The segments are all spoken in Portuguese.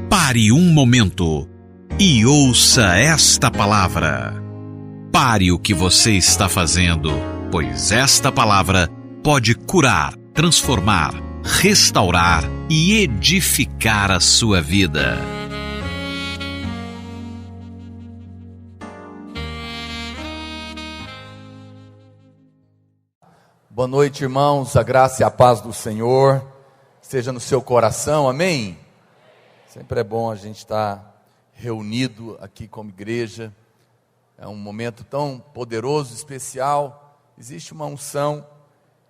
Pare um momento e ouça esta palavra. Pare o que você está fazendo, pois esta palavra pode curar, transformar, restaurar e edificar a sua vida. Boa noite, irmãos, a graça e a paz do Senhor esteja no seu coração, amém? Sempre é bom a gente estar reunido aqui como igreja, é um momento tão poderoso, especial. Existe uma unção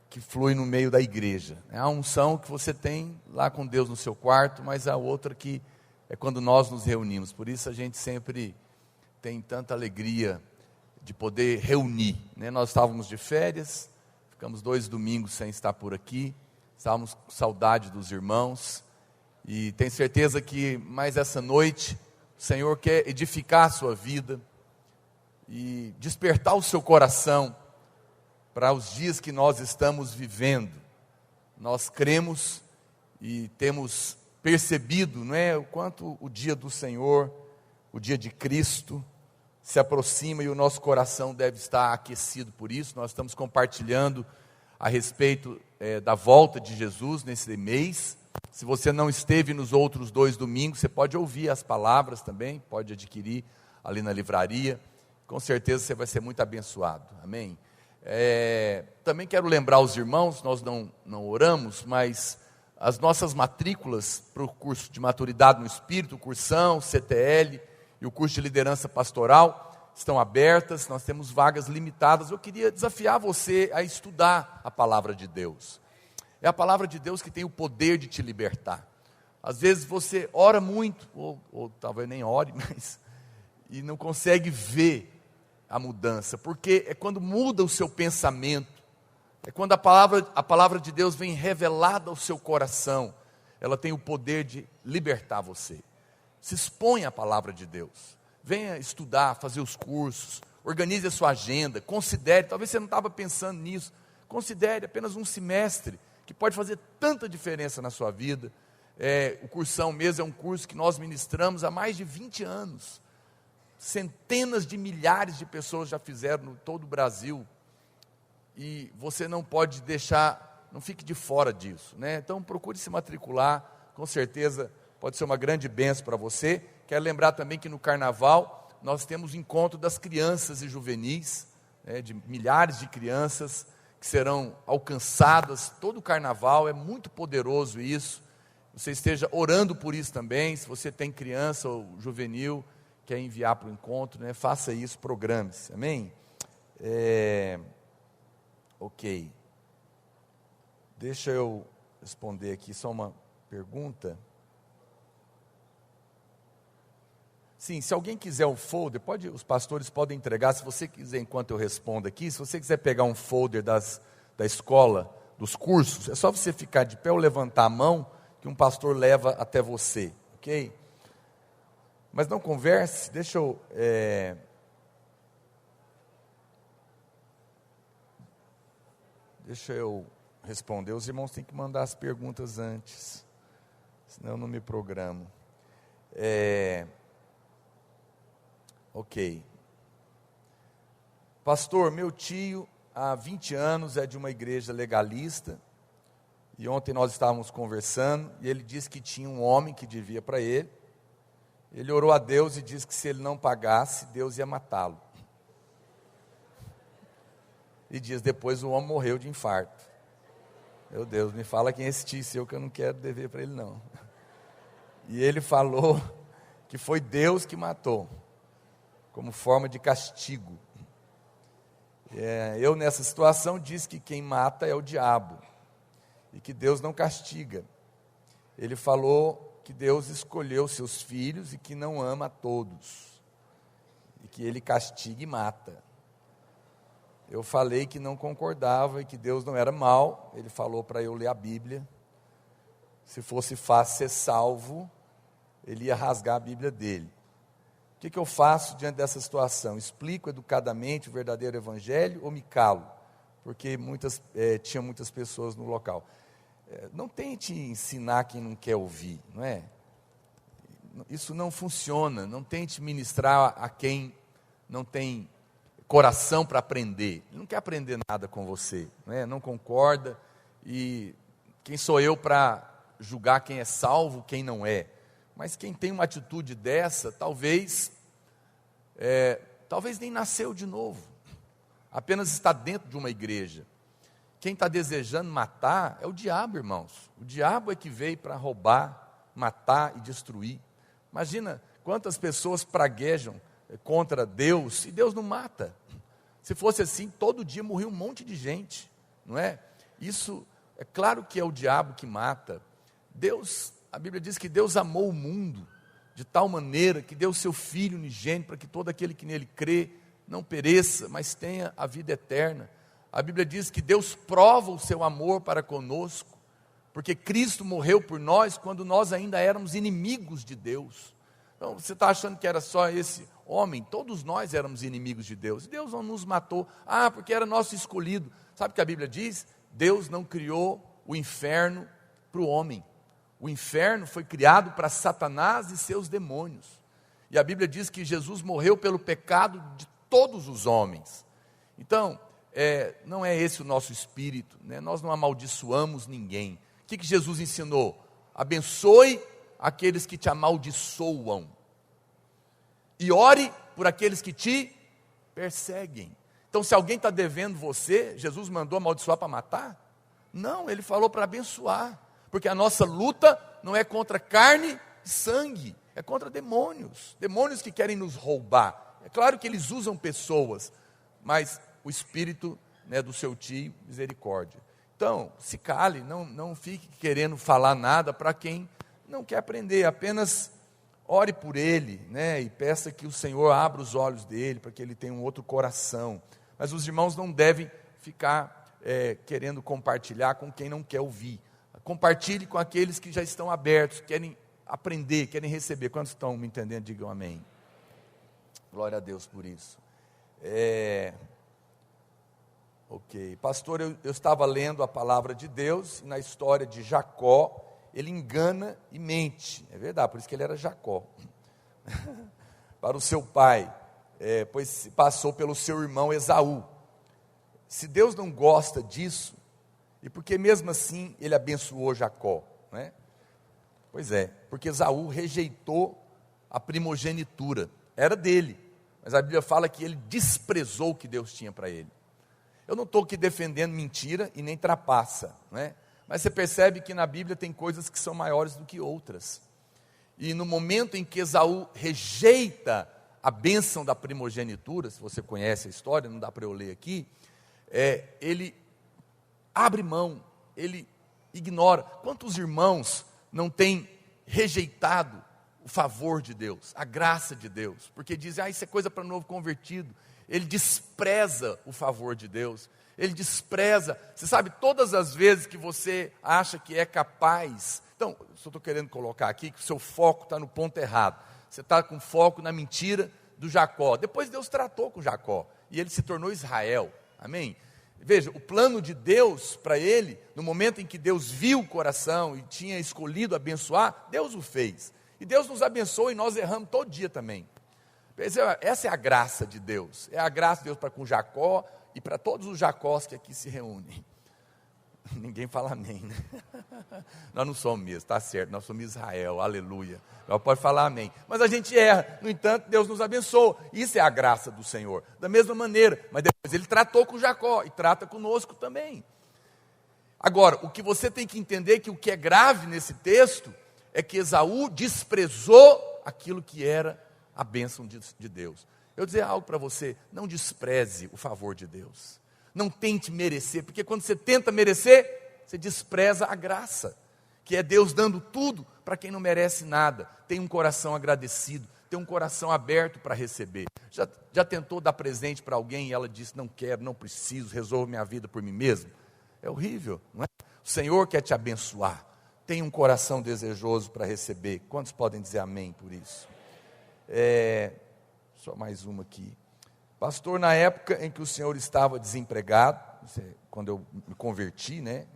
que flui no meio da igreja, é a unção que você tem lá com Deus no seu quarto, mas a outra que é quando nós nos reunimos. Por isso a gente sempre tem tanta alegria de poder reunir, né? Nós estávamos de férias, ficamos 2 domingos sem estar por aqui, estávamos com saudade dos irmãos, e tenho certeza que mais essa noite, o Senhor quer edificar a sua vida, e despertar o seu coração, para os dias que nós estamos vivendo. Nós cremos, e temos percebido, não é, o quanto o dia do Senhor, o dia de Cristo, se aproxima, e o nosso coração deve estar aquecido por isso. Nós estamos compartilhando a respeito da volta de Jesus nesse mês. Se você não esteve nos outros 2 domingos, você pode ouvir as palavras também, pode adquirir ali na livraria, com certeza você vai ser muito abençoado, amém? Também quero lembrar os irmãos, nós não oramos, mas as nossas matrículas para o curso de maturidade no Espírito, o cursão, CTL e o curso de liderança pastoral estão abertas, nós temos vagas limitadas. Eu queria desafiar você a estudar a palavra de Deus. É a palavra de Deus que tem o poder de te libertar. Às vezes você ora muito, ou talvez nem ore, mas e não consegue ver a mudança, porque é quando muda o seu pensamento, é quando a palavra de Deus vem revelada ao seu coração, ela tem o poder de libertar você. Se exponha à palavra de Deus, venha estudar, fazer os cursos, organize a sua agenda, considere, talvez você não estava pensando nisso, considere apenas um semestre, que pode fazer tanta diferença na sua vida. O cursão mesmo é um curso que nós ministramos há mais de 20 anos, centenas de milhares de pessoas já fizeram em todo o Brasil, e você não pode deixar, não fique de fora disso, né? Então procure se matricular, com certeza pode ser uma grande bênção para você. Quero lembrar também que no carnaval nós temos o encontro das crianças e juvenis, né, de milhares de crianças que serão alcançadas. Todo o carnaval é muito poderoso isso. Você esteja orando por isso também. Se você tem criança ou juvenil, quer enviar para o encontro, né, faça isso, programe-se, amém? Ok, deixa eu responder aqui só uma pergunta. Sim, se alguém quiser um folder, os pastores podem entregar. Se você quiser, enquanto eu respondo aqui, se você quiser pegar um folder da escola, dos cursos, é só você ficar de pé ou levantar a mão, que um pastor leva até você, ok? Mas não converse, deixa eu responder. Os irmãos têm que mandar as perguntas antes, senão eu não me programo. Ok. Pastor, meu tio há 20 anos é de uma igreja legalista, e ontem nós estávamos conversando, e ele disse que tinha um homem que devia para ele. Ele orou a Deus e disse que se ele não pagasse, Deus ia matá-lo. E dias depois o homem morreu de infarto. Meu Deus, me fala quem é esse tio seu, que eu não quero dever para ele não. E ele falou que foi Deus que matou, como forma de castigo. Eu nessa situação disse que quem mata é o diabo, e que Deus não castiga. Ele falou que Deus escolheu seus filhos e que não ama a todos, e que ele castiga e mata. Eu falei que não concordava e que Deus não era mau. Ele falou para eu ler a Bíblia. Se fosse fácil ser salvo, ele ia rasgar a Bíblia dele. O que eu faço diante dessa situação? Explico educadamente o verdadeiro evangelho ou me calo? Porque tinha muitas pessoas no local. Não tente ensinar quem não quer ouvir, não é? isso não funciona. Não tente ministrar a quem não tem coração para aprender. Ele não quer aprender nada com você, né? Não concorda. E quem sou eu para julgar quem é salvo, quem não é? Mas quem tem uma atitude dessa, talvez nem nasceu de novo, apenas está dentro de uma igreja. Quem está desejando matar é o diabo, irmãos. O diabo é que veio para roubar, matar e destruir. Imagina quantas pessoas praguejam contra Deus e Deus não mata. Se fosse assim, todo dia morria um monte de gente, não é? Isso é claro que é o diabo que mata. Deus, a Bíblia diz que Deus amou o mundo de tal maneira que deu o seu Filho unigênito para que todo aquele que nele crê não pereça, mas tenha a vida eterna. A Bíblia diz que Deus prova o seu amor para conosco, porque Cristo morreu por nós quando nós ainda éramos inimigos de Deus. Então, você está achando que era só esse homem? Todos nós éramos inimigos de Deus. Deus não nos matou, porque era nosso escolhido. Sabe o que a Bíblia diz? Deus não criou o inferno para o homem. O inferno foi criado para Satanás e seus demônios. E a Bíblia diz que Jesus morreu pelo pecado de todos os homens. Então, não é esse o nosso espírito, né? Nós não amaldiçoamos ninguém. O que Jesus ensinou? Abençoe aqueles que te amaldiçoam e ore por aqueles que te perseguem. Então, se alguém está devendo você, Jesus mandou amaldiçoar para matar? Não, ele falou para abençoar, porque a nossa luta não é contra carne e sangue, é contra demônios que querem nos roubar. É claro que eles usam pessoas, mas o espírito, né, do seu tio, misericórdia. Então, se cale, não fique querendo falar nada para quem não quer aprender, apenas ore por ele, né, e peça que o Senhor abra os olhos dele, para que ele tenha um outro coração. Mas os irmãos não devem ficar querendo compartilhar com quem não quer ouvir. Compartilhe com aqueles que já estão abertos, querem aprender, querem receber. Quantos estão me entendendo? Digam amém. Glória a Deus por isso. Ok, pastor, eu estava lendo a palavra de Deus, e na história de Jacó, ele engana e mente, é verdade, por isso que ele era Jacó, para o seu pai, pois passou pelo seu irmão Esaú. Se Deus não gosta disso, e porque mesmo assim ele abençoou Jacó, né? Pois é, porque Esaú rejeitou a primogenitura, era dele, mas a Bíblia fala que ele desprezou o que Deus tinha para ele. Eu não estou aqui defendendo mentira e nem trapaça, né? Mas você percebe que na Bíblia tem coisas que são maiores do que outras. E no momento em que Esaú rejeita a bênção da primogenitura, se você conhece a história, não dá para eu ler aqui, ele abre mão, ele ignora. Quantos irmãos não têm rejeitado o favor de Deus, a graça de Deus, porque dizem, isso é coisa para novo convertido. Ele despreza o favor de Deus, ele despreza, você sabe, todas as vezes que você acha que é capaz, então, só estou querendo colocar aqui que o seu foco está no ponto errado, você está com foco na mentira do Jacó. Depois Deus tratou com Jacó, e ele se tornou Israel, amém? Veja, o plano de Deus para ele, no momento em que Deus viu o coração e tinha escolhido abençoar, Deus o fez, e Deus nos abençoa e nós erramos todo dia também. Essa é a graça de Deus, é a graça de Deus para com Jacó e para todos os Jacós que aqui se reúnem. Ninguém fala amém, né? Nós não somos mesmo, está certo, nós somos Israel, aleluia. Nós pode falar amém, mas a gente erra, no entanto Deus nos abençoa, isso é a graça do Senhor, da mesma maneira, mas depois ele tratou com Jacó e trata conosco também. Agora, o que você tem que entender é que o que é grave nesse texto é que Esaú desprezou aquilo que era a bênção de Deus. Eu vou dizer algo para você, não despreze o favor de Deus, não tente merecer, porque quando você tenta merecer, você despreza a graça, que é Deus dando tudo para quem não merece nada. Tem um coração agradecido, tem um coração aberto para receber. Já tentou dar presente para alguém e ela disse, não quero, não preciso, resolvo minha vida por mim mesmo? É horrível, não é? O Senhor quer te abençoar, tem um coração desejoso para receber. Quantos podem dizer amém por isso? Só mais uma aqui. Pastor, na época em que o senhor estava desempregado, quando eu me converti, né?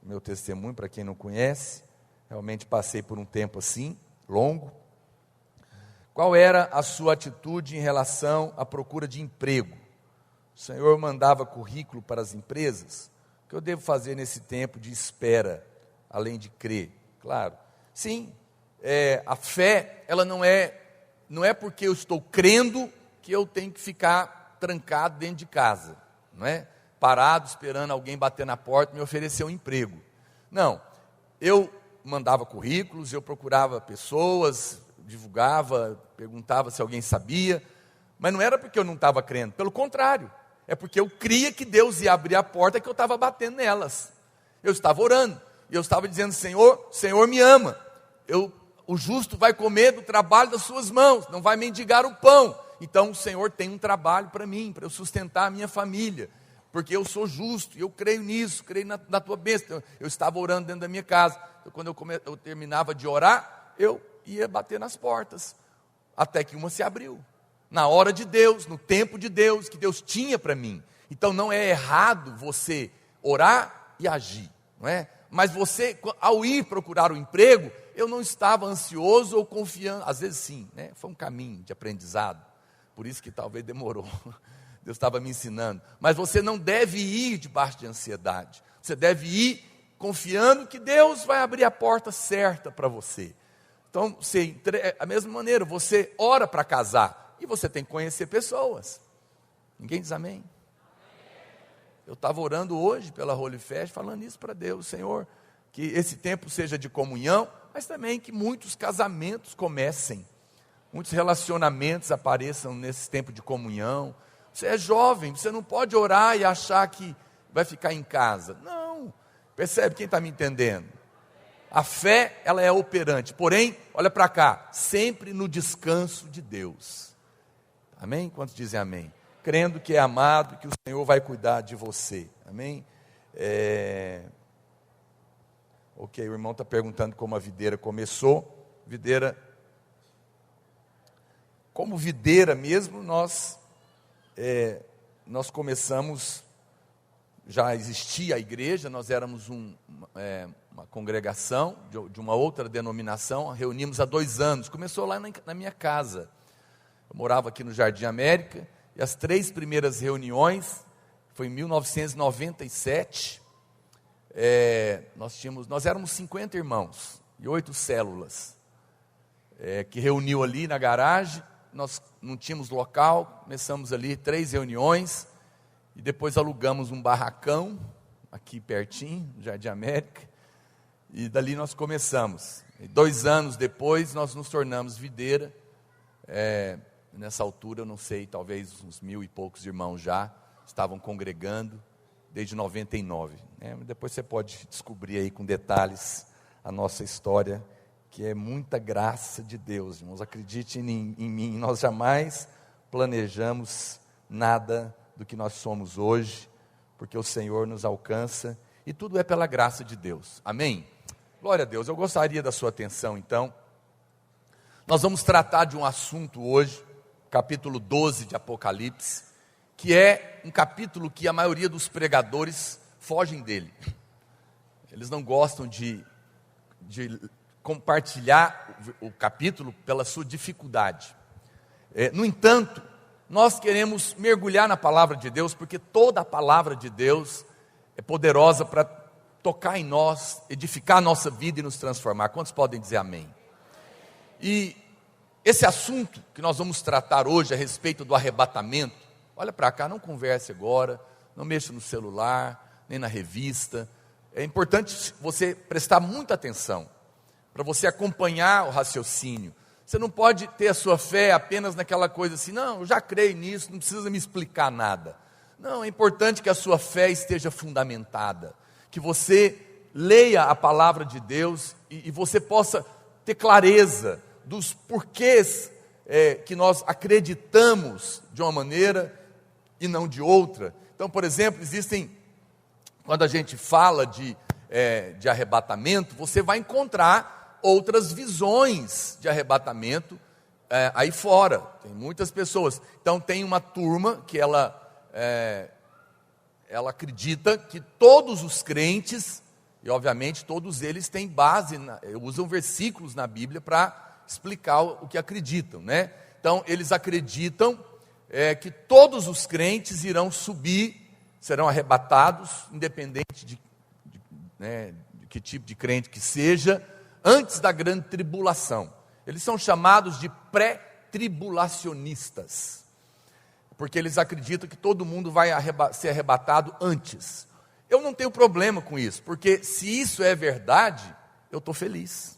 Meu testemunho, para quem não conhece, realmente passei por um tempo assim, longo. Qual era a sua atitude em relação à procura de emprego? O Senhor mandava currículo para as empresas? O que eu devo fazer nesse tempo de espera, além de crer? Claro, sim, a fé, ela não é porque eu estou crendo que eu tenho que ficar trancado dentro de casa, não é? Parado esperando alguém bater na porta e me oferecer um emprego. Não, eu mandava currículos, eu procurava pessoas, divulgava, perguntava se alguém sabia, mas não era porque eu não estava crendo, pelo contrário, é porque eu cria que Deus ia abrir a porta que eu estava batendo nelas. Eu estava orando, e eu estava dizendo: Senhor me ama, o justo vai comer do trabalho das suas mãos, não vai mendigar o pão. Então o Senhor tem um trabalho para mim, para eu sustentar a minha família, porque eu sou justo, e eu creio nisso, creio na tua bênção. Eu estava orando dentro da minha casa, então, quando eu terminava de orar, eu ia bater nas portas, até que uma se abriu, na hora de Deus, no tempo de Deus, que Deus tinha para mim. Então não é errado você orar e agir, não é? Mas você, ao ir procurar o emprego, eu não estava ansioso ou confiando, às vezes sim, né? Foi um caminho de aprendizado, por isso que talvez demorou, Deus estava me ensinando. Mas você não deve ir debaixo de ansiedade, você deve ir confiando que Deus vai abrir a porta certa para você. Então, a mesma maneira, você ora para casar, e você tem que conhecer pessoas. Ninguém diz amém? Eu estava orando hoje pela Holy Fest, falando isso para Deus: Senhor, que esse tempo seja de comunhão, mas também que muitos casamentos comecem, muitos relacionamentos apareçam nesse tempo de comunhão. Você é jovem, você não pode orar e achar que vai ficar em casa. Não, percebe quem está me entendendo? A fé, ela é operante, porém, olha para cá, sempre no descanso de Deus. Amém? Quantos dizem amém? Crendo que é amado, que o Senhor vai cuidar de você. Amém? Ok, o irmão está perguntando como a videira começou. Como videira mesmo, nós começamos, já existia a igreja, nós éramos uma congregação de uma outra denominação, reunimos há 2 anos, começou lá na minha casa. Eu morava aqui no Jardim América, e as 3 primeiras reuniões, foi em 1997, nós éramos 50 irmãos, e 8 células, que reuniu ali na garagem. Nós não tínhamos local, começamos ali 3 reuniões, e depois alugamos um barracão, aqui pertinho, no Jardim América, e dali nós começamos. E 2 anos depois, nós nos tornamos videira. Nessa altura, eu não sei, talvez uns 1000 e poucos irmãos já estavam congregando, desde 99. Depois você pode descobrir aí com detalhes a nossa história, que é muita graça de Deus, irmãos. Acreditem em mim, nós jamais planejamos nada do que nós somos hoje, porque o Senhor nos alcança, e tudo é pela graça de Deus. Amém? Glória a Deus. Eu gostaria da sua atenção, então. Nós vamos tratar de um assunto hoje, capítulo 12 de Apocalipse, que é um capítulo que a maioria dos pregadores fogem dele. Eles não gostam de compartilhar o capítulo pela sua dificuldade. No entanto, nós queremos mergulhar na palavra de Deus, porque toda a palavra de Deus é poderosa para tocar em nós, edificar a nossa vida e nos transformar. Quantos podem dizer amém? E esse assunto que nós vamos tratar hoje a respeito do arrebatamento, olha para cá, não converse agora, não mexa no celular, nem na revista. É importante você prestar muita atenção, para você acompanhar o raciocínio. Você não pode ter a sua fé apenas naquela coisa assim: não, eu já creio nisso, não precisa me explicar nada. Não, é importante que a sua fé esteja fundamentada, que você leia a palavra de Deus e você possa ter clareza dos porquês que nós acreditamos de uma maneira e não de outra. Então, por exemplo, quando a gente fala de arrebatamento, você vai encontrar outras visões de arrebatamento aí fora. Tem muitas pessoas. Então, tem uma turma que ela acredita que todos os crentes, e obviamente todos eles têm base, usam versículos na Bíblia para explicar o que acreditam, né? Então, eles acreditam que todos os crentes irão subir, serão arrebatados, independente de que tipo de crente que seja, antes da grande tribulação. Eles são chamados de pré-tribulacionistas, porque eles acreditam que todo mundo vai ser arrebatado antes. Eu não tenho problema com isso, porque se isso é verdade, eu estou feliz.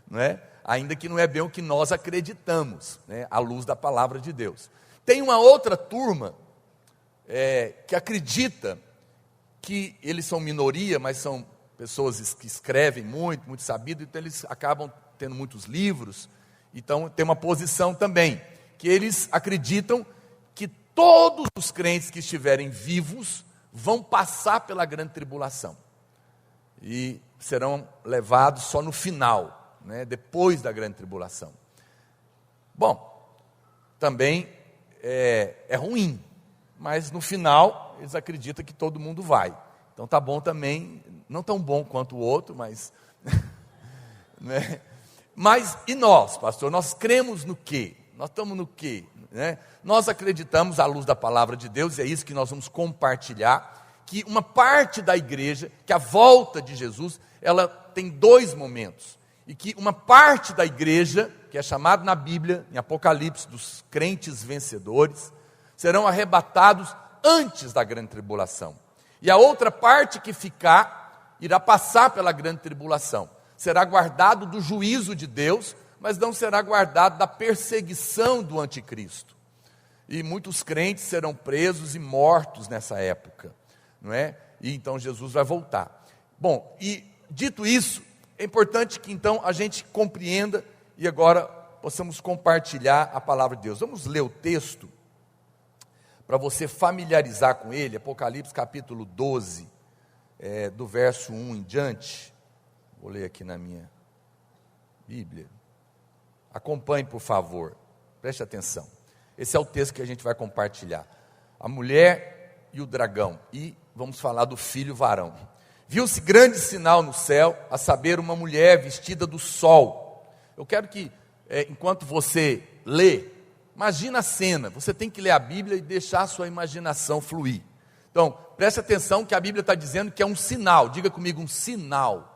Não é? Ainda que não é bem o que nós acreditamos, né? À luz da palavra de Deus. Tem uma outra turma que acredita que eles são minoria, mas são pessoas que escrevem muito sabido, então eles acabam tendo muitos livros, então tem uma posição também, que eles acreditam que todos os crentes que estiverem vivos vão passar pela grande tribulação, e serão levados só no final, né, depois da grande tribulação. Bom, também é ruim, mas no final eles acreditam que todo mundo vai. Então tá bom também, não tão bom quanto o outro, mas né? Mas e nós, pastor? Nós cremos no quê? Nós estamos no quê? Né? Nós acreditamos à luz da palavra de Deus, e é isso que nós vamos compartilhar, que uma parte da igreja, que a volta de Jesus, ela tem dois momentos, e que uma parte da igreja, que é chamada na Bíblia, em Apocalipse, dos crentes vencedores, serão arrebatados antes da grande tribulação. E a outra parte que ficar, irá passar pela grande tribulação. Será guardado do juízo de Deus, mas não será guardado da perseguição do anticristo. E muitos crentes serão presos e mortos nessa época, não é? E então Jesus vai voltar. Bom, e dito isso, é importante que então a gente compreenda e agora possamos compartilhar a palavra de Deus. Vamos ler o texto para você familiarizar com ele, Apocalipse capítulo 12, do verso 1 em diante. Vou ler aqui na minha Bíblia. Acompanhe, por favor, preste atenção. Esse é o texto que a gente vai compartilhar. A mulher e o dragão, e vamos falar do filho varão. Viu-se grande sinal no céu, a saber, uma mulher vestida do sol. Eu quero que, enquanto você lê, imagina a cena. Você tem que ler a Bíblia e deixar a sua imaginação fluir. Então, preste atenção que a Bíblia está dizendo que é um sinal. Diga comigo, um sinal.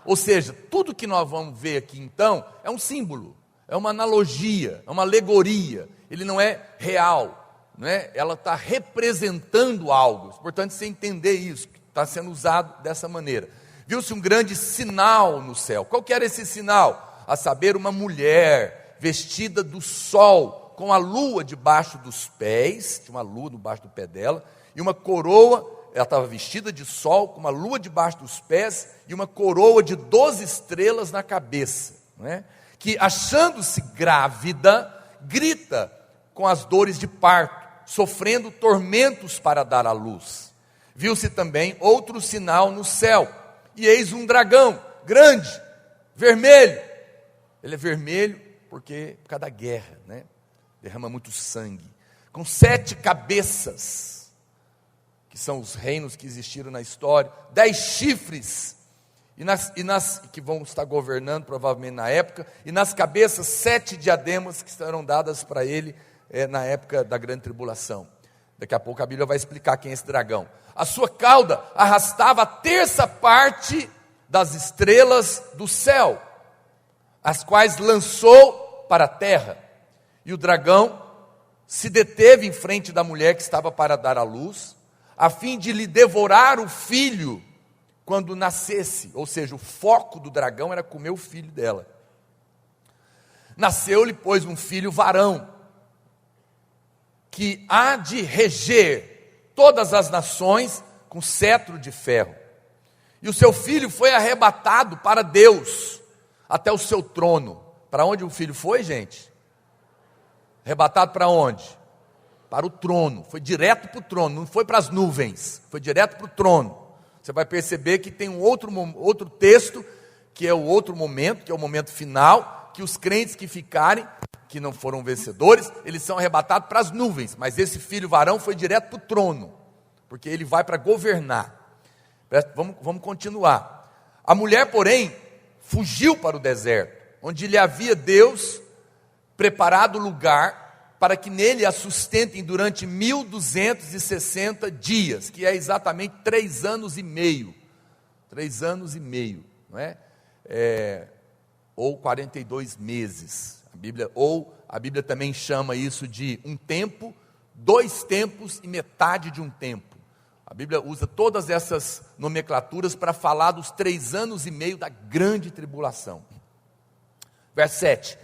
Ou seja, tudo que nós vamos ver aqui então, é um símbolo, é uma analogia, é uma alegoria. Ele não é real, não é? Ela está representando algo. É importante você entender isso, que está sendo usado dessa maneira. Viu-se um grande sinal no céu. Qual que era esse sinal? A saber, uma mulher vestida do sol, com a lua debaixo dos pés, tinha uma lua debaixo do pé dela, e uma coroa. Ela estava vestida de sol, com uma lua debaixo dos pés, e uma coroa de 12 estrelas na cabeça, não é? Que, achando-se grávida, grita com as dores de parto, sofrendo tormentos para dar à luz. Viu-se também outro sinal no céu, e eis um dragão, grande, vermelho. Ele é vermelho por causa da guerra, né? Derrama muito sangue, com 7 cabeças, que são os reinos que existiram na história, 10 chifres, que vão estar governando provavelmente na época, e nas cabeças 7 diademas que serão dadas para ele na época da grande tribulação. Daqui a pouco a Bíblia vai explicar quem é esse dragão. A sua cauda arrastava a terça parte das estrelas do céu, as quais lançou para a terra, e o dragão se deteve em frente da mulher que estava para dar à luz, a fim de lhe devorar o filho quando nascesse. Ou seja, o foco do dragão era comer o filho dela. Nasceu-lhe, pois, um filho varão, que há de reger todas as nações com cetro de ferro. E o seu filho foi arrebatado para Deus, até o seu trono. Para onde o filho foi, gente? Arrebatado para onde? Para o trono, foi direto para o trono, não foi para as nuvens, foi direto para o trono. Você vai perceber que tem um outro texto, que é o outro momento, que é o momento final, que os crentes que ficarem, que não foram vencedores, eles são arrebatados para as nuvens, mas esse filho varão foi direto para o trono, porque ele vai para governar. Vamos continuar. A mulher, porém, fugiu para o deserto, onde lhe havia Deus preparado lugar para que nele a sustentem durante 1260 dias, que é exatamente 3 anos e meio. 3 anos e meio, não é? Ou 42 meses. A Bíblia também chama isso de um tempo, 2 tempos e metade de um tempo. A Bíblia usa todas essas nomenclaturas para falar dos 3 anos e meio da grande tribulação. Verso 7.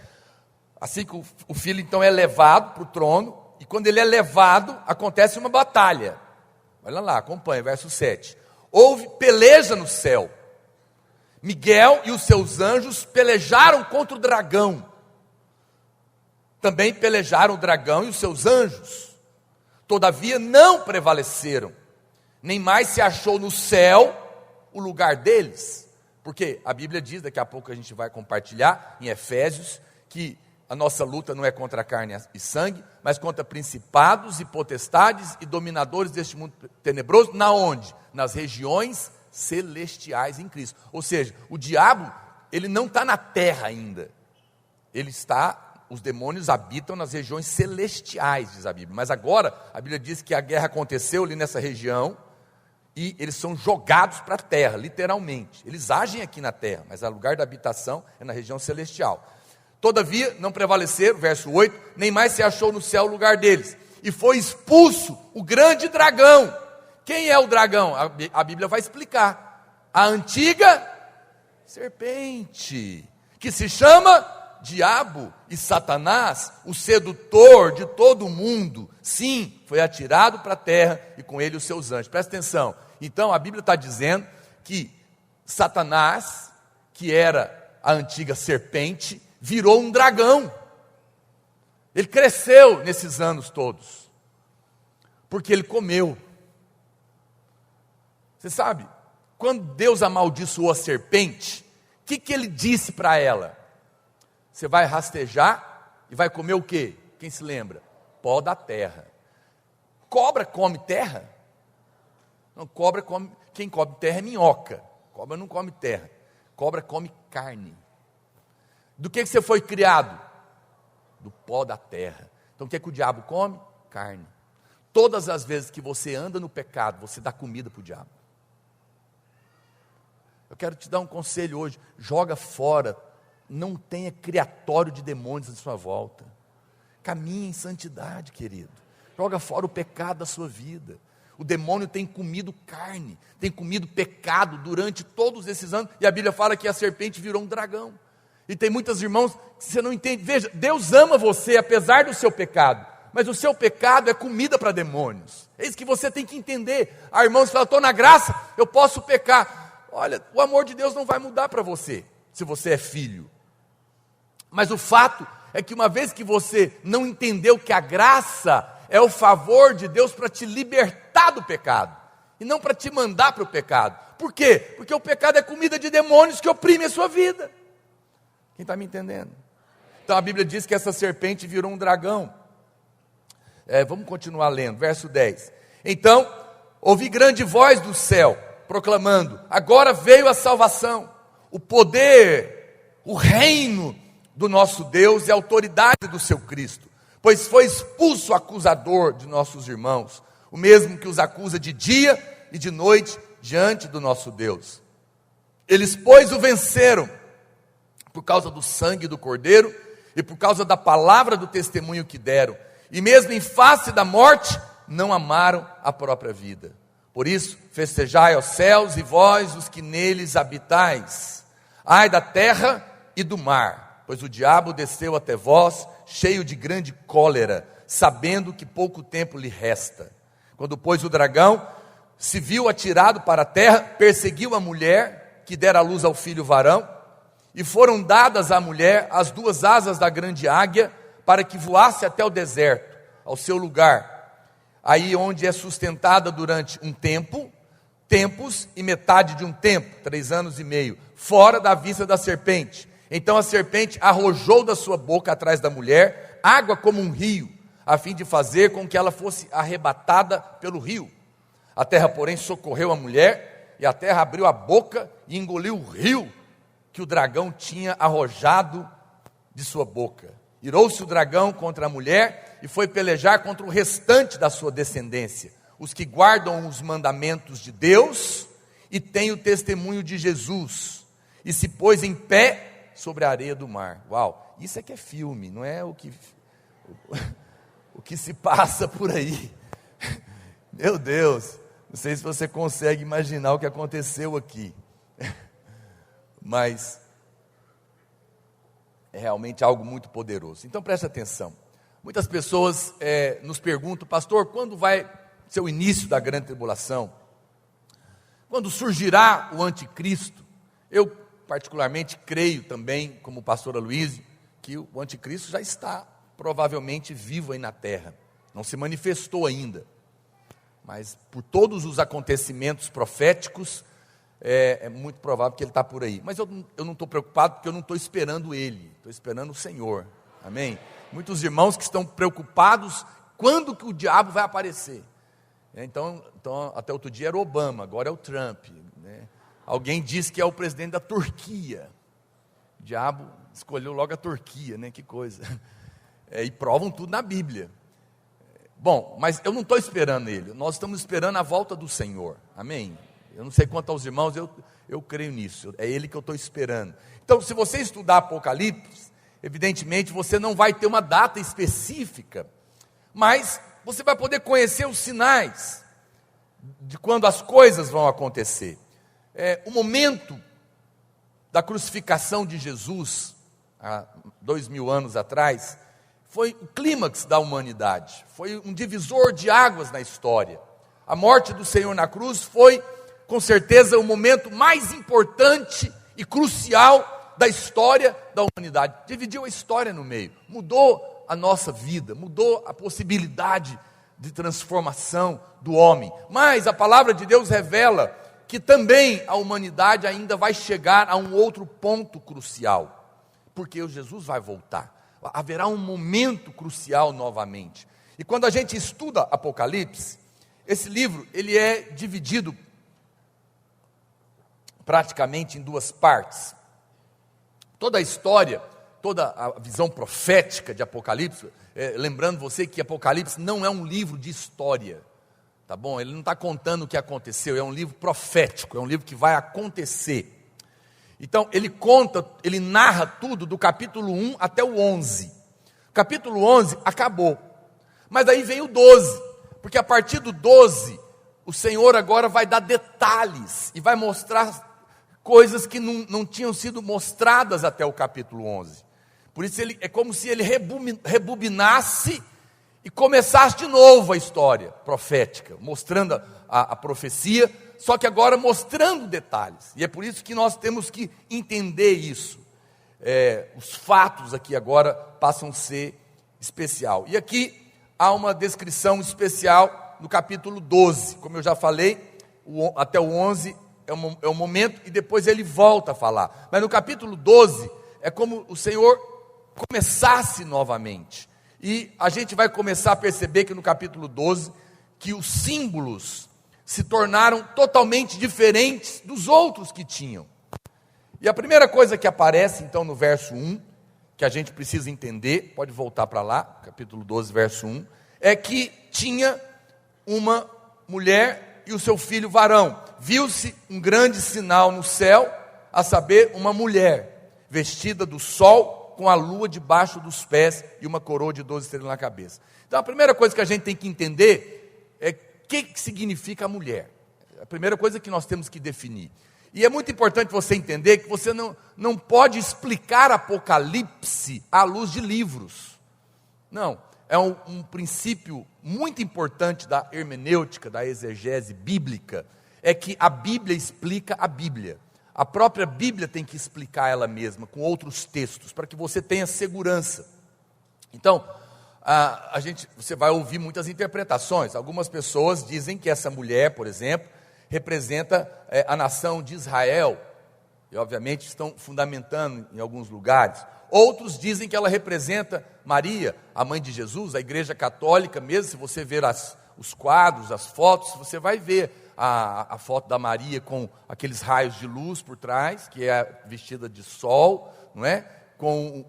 Assim que o filho então é levado para o trono, e quando ele é levado, acontece uma batalha. Olha lá, acompanha, verso 7. Houve peleja no céu. Miguel e os seus anjos pelejaram contra o dragão. Também pelejaram o dragão e os seus anjos. Todavia não prevaleceram. Nem mais se achou no céu o lugar deles. Porque a Bíblia diz, daqui a pouco a gente vai compartilhar em Efésios, que a nossa luta não é contra carne e sangue, mas contra principados e potestades e dominadores deste mundo tenebroso. Na onde? Nas regiões celestiais em Cristo. Ou seja, o diabo, ele não está na terra ainda. Os demônios habitam nas regiões celestiais, diz a Bíblia. Mas agora, a Bíblia diz que a guerra aconteceu ali nessa região, e eles são jogados para a terra, literalmente. Eles agem aqui na terra, mas o lugar da habitação é na região celestial. Todavia, não prevaleceram, verso 8, nem mais se achou no céu o lugar deles. E foi expulso o grande dragão. Quem é o dragão? A Bíblia vai explicar. A antiga serpente, que se chama Diabo e Satanás, o sedutor de todo mundo. Sim, foi atirado para a terra e com ele os seus anjos. Presta atenção. Então a Bíblia está dizendo que Satanás, que era a antiga serpente, virou um dragão. Ele cresceu nesses anos todos, porque ele comeu. Você sabe, quando Deus amaldiçoou a serpente, o que ele disse para ela? Você vai rastejar e vai comer o quê? Quem se lembra? Pó da terra. Cobra come terra? Não, quem come terra é minhoca. Cobra não come terra. Cobra come carne. Do que você foi criado? Do pó da terra. Então o que o diabo come? Carne. Todas as vezes que você anda no pecado, você dá comida para o diabo. Eu quero te dar um conselho hoje. Joga fora. Não tenha criatório de demônios à sua volta. Caminhe em santidade, querido. Joga fora o pecado da sua vida. O demônio tem comido carne, tem comido pecado durante todos esses anos. E a Bíblia fala que a serpente virou um dragão. E tem muitos irmãos que você não entende. Veja, Deus ama você apesar do seu pecado. Mas o seu pecado é comida para demônios. É isso que você tem que entender. Há irmãos que falam, estou na graça, eu posso pecar. Olha, o amor de Deus não vai mudar para você, se você é filho. Mas o fato é que uma vez que você não entendeu que a graça é o favor de Deus para te libertar do pecado, e não para te mandar para o pecado. Por quê? Porque o pecado é comida de demônios que oprime a sua vida. Quem está me entendendo? Então a Bíblia diz que essa serpente virou um dragão. Vamos continuar lendo, verso 10. Então, ouvi grande voz do céu, proclamando, agora veio a salvação, o poder, o reino do nosso Deus e a autoridade do seu Cristo, pois foi expulso o acusador de nossos irmãos, o mesmo que os acusa de dia e de noite diante do nosso Deus. Eles, pois, o venceram, por causa do sangue do Cordeiro e por causa da palavra do testemunho que deram, e mesmo em face da morte, não amaram a própria vida. Por isso, festejai aos céus e vós os que neles habitais. Ai da terra e do mar, pois o diabo desceu até vós, cheio de grande cólera, sabendo que pouco tempo lhe resta. Quando, pois, o dragão se viu atirado para a terra, perseguiu a mulher que dera à luz ao filho varão, e foram dadas à mulher as 2 asas da grande águia, para que voasse até o deserto, ao seu lugar, aí onde é sustentada durante um tempo, tempos e metade de um tempo, 3 anos e meio, fora da vista da serpente. Então a serpente arrojou da sua boca atrás da mulher, água como um rio, a fim de fazer com que ela fosse arrebatada pelo rio. A terra, porém, socorreu a mulher, e a terra abriu a boca e engoliu o rio, que o dragão tinha arrojado de sua boca. Irou-se o dragão contra a mulher e foi pelejar contra o restante da sua descendência, os que guardam os mandamentos de Deus e têm o testemunho de Jesus, e se pôs em pé sobre a areia do mar. Uau, isso é que é filme, não é o que se passa por aí. Meu Deus, não sei se você consegue imaginar o que aconteceu aqui, mas é realmente algo muito poderoso. Então preste atenção. Muitas pessoas nos perguntam: pastor, quando vai ser o início da grande tribulação? Quando surgirá o anticristo? Eu particularmente creio também, como o pastor Aloysio, que o anticristo já está provavelmente vivo aí na terra. Não se manifestou ainda, mas por todos os acontecimentos proféticos, é muito provável que ele está por aí. Mas eu não estou preocupado, porque eu não estou esperando ele, estou esperando o Senhor, amém? Muitos irmãos que estão preocupados, quando que o diabo vai aparecer? Então até outro dia era o Obama, agora é o Trump, né? Alguém disse que é o presidente da Turquia. O diabo escolheu logo a Turquia, né? Que coisa. E provam tudo na Bíblia. Bom, mas eu não estou esperando ele, nós estamos esperando a volta do Senhor, amém? Eu não sei quanto aos irmãos, eu creio nisso, é ele que eu estou esperando. Então, se você estudar Apocalipse, evidentemente você não vai ter uma data específica, mas você vai poder conhecer os sinais de quando as coisas vão acontecer. O momento da crucificação de Jesus, há 2000 anos atrás, foi o clímax da humanidade, foi um divisor de águas na história. A morte do Senhor na cruz foi, com certeza, o momento mais importante e crucial da história da humanidade. Dividiu a história no meio, mudou a nossa vida, mudou a possibilidade de transformação do homem. Mas a palavra de Deus revela que também a humanidade ainda vai chegar a um outro ponto crucial, porque Jesus vai voltar, haverá um momento crucial novamente. E quando a gente estuda Apocalipse, esse livro ele é dividido praticamente em duas partes. Toda a história, toda a visão profética de Apocalipse, lembrando você que Apocalipse não é um livro de história, tá bom? Ele não está contando o que aconteceu, é um livro profético, é um livro que vai acontecer. Então, ele narra tudo do capítulo 1 até o 11. O capítulo 11 acabou, mas aí vem o 12, porque a partir do 12, o Senhor agora vai dar detalhes e vai mostrar coisas que não tinham sido mostradas até o capítulo 11. Por isso é como se ele rebobinasse e começasse de novo a história profética, mostrando a profecia, só que agora mostrando detalhes. E é por isso que nós temos que entender isso. Os fatos aqui agora passam a ser especial. E aqui há uma descrição especial no capítulo 12. Como eu já falei, até o 11 é o momento, e depois ele volta a falar. Mas no capítulo 12, é como o Senhor começasse novamente. E a gente vai começar a perceber que no capítulo 12, que os símbolos se tornaram totalmente diferentes dos outros que tinham. E a primeira coisa que aparece, então, no verso 1, que a gente precisa entender, pode voltar para lá, capítulo 12, verso 1, é que tinha uma mulher e o seu filho varão. Viu-se um grande sinal no céu, a saber, uma mulher, vestida do sol, com a lua debaixo dos pés e uma coroa de 12 estrelas na cabeça. Então a primeira coisa que a gente tem que entender é o que significa a mulher. A primeira coisa que nós temos que definir. E é muito importante você entender que você não pode explicar Apocalipse à luz de livros. Não, é um princípio muito importante da hermenêutica, da exegese bíblica, é que a Bíblia explica a Bíblia. A própria Bíblia tem que explicar ela mesma, com outros textos, para que você tenha segurança. Então, você vai ouvir muitas interpretações. Algumas pessoas dizem que essa mulher, por exemplo, representa a nação de Israel, e obviamente estão fundamentando em alguns lugares. Outros dizem que ela representa Maria, a mãe de Jesus, a igreja católica, mesmo se você ver os quadros, as fotos, você vai ver a foto da Maria com aqueles raios de luz por trás, que é vestida de sol, não é? Com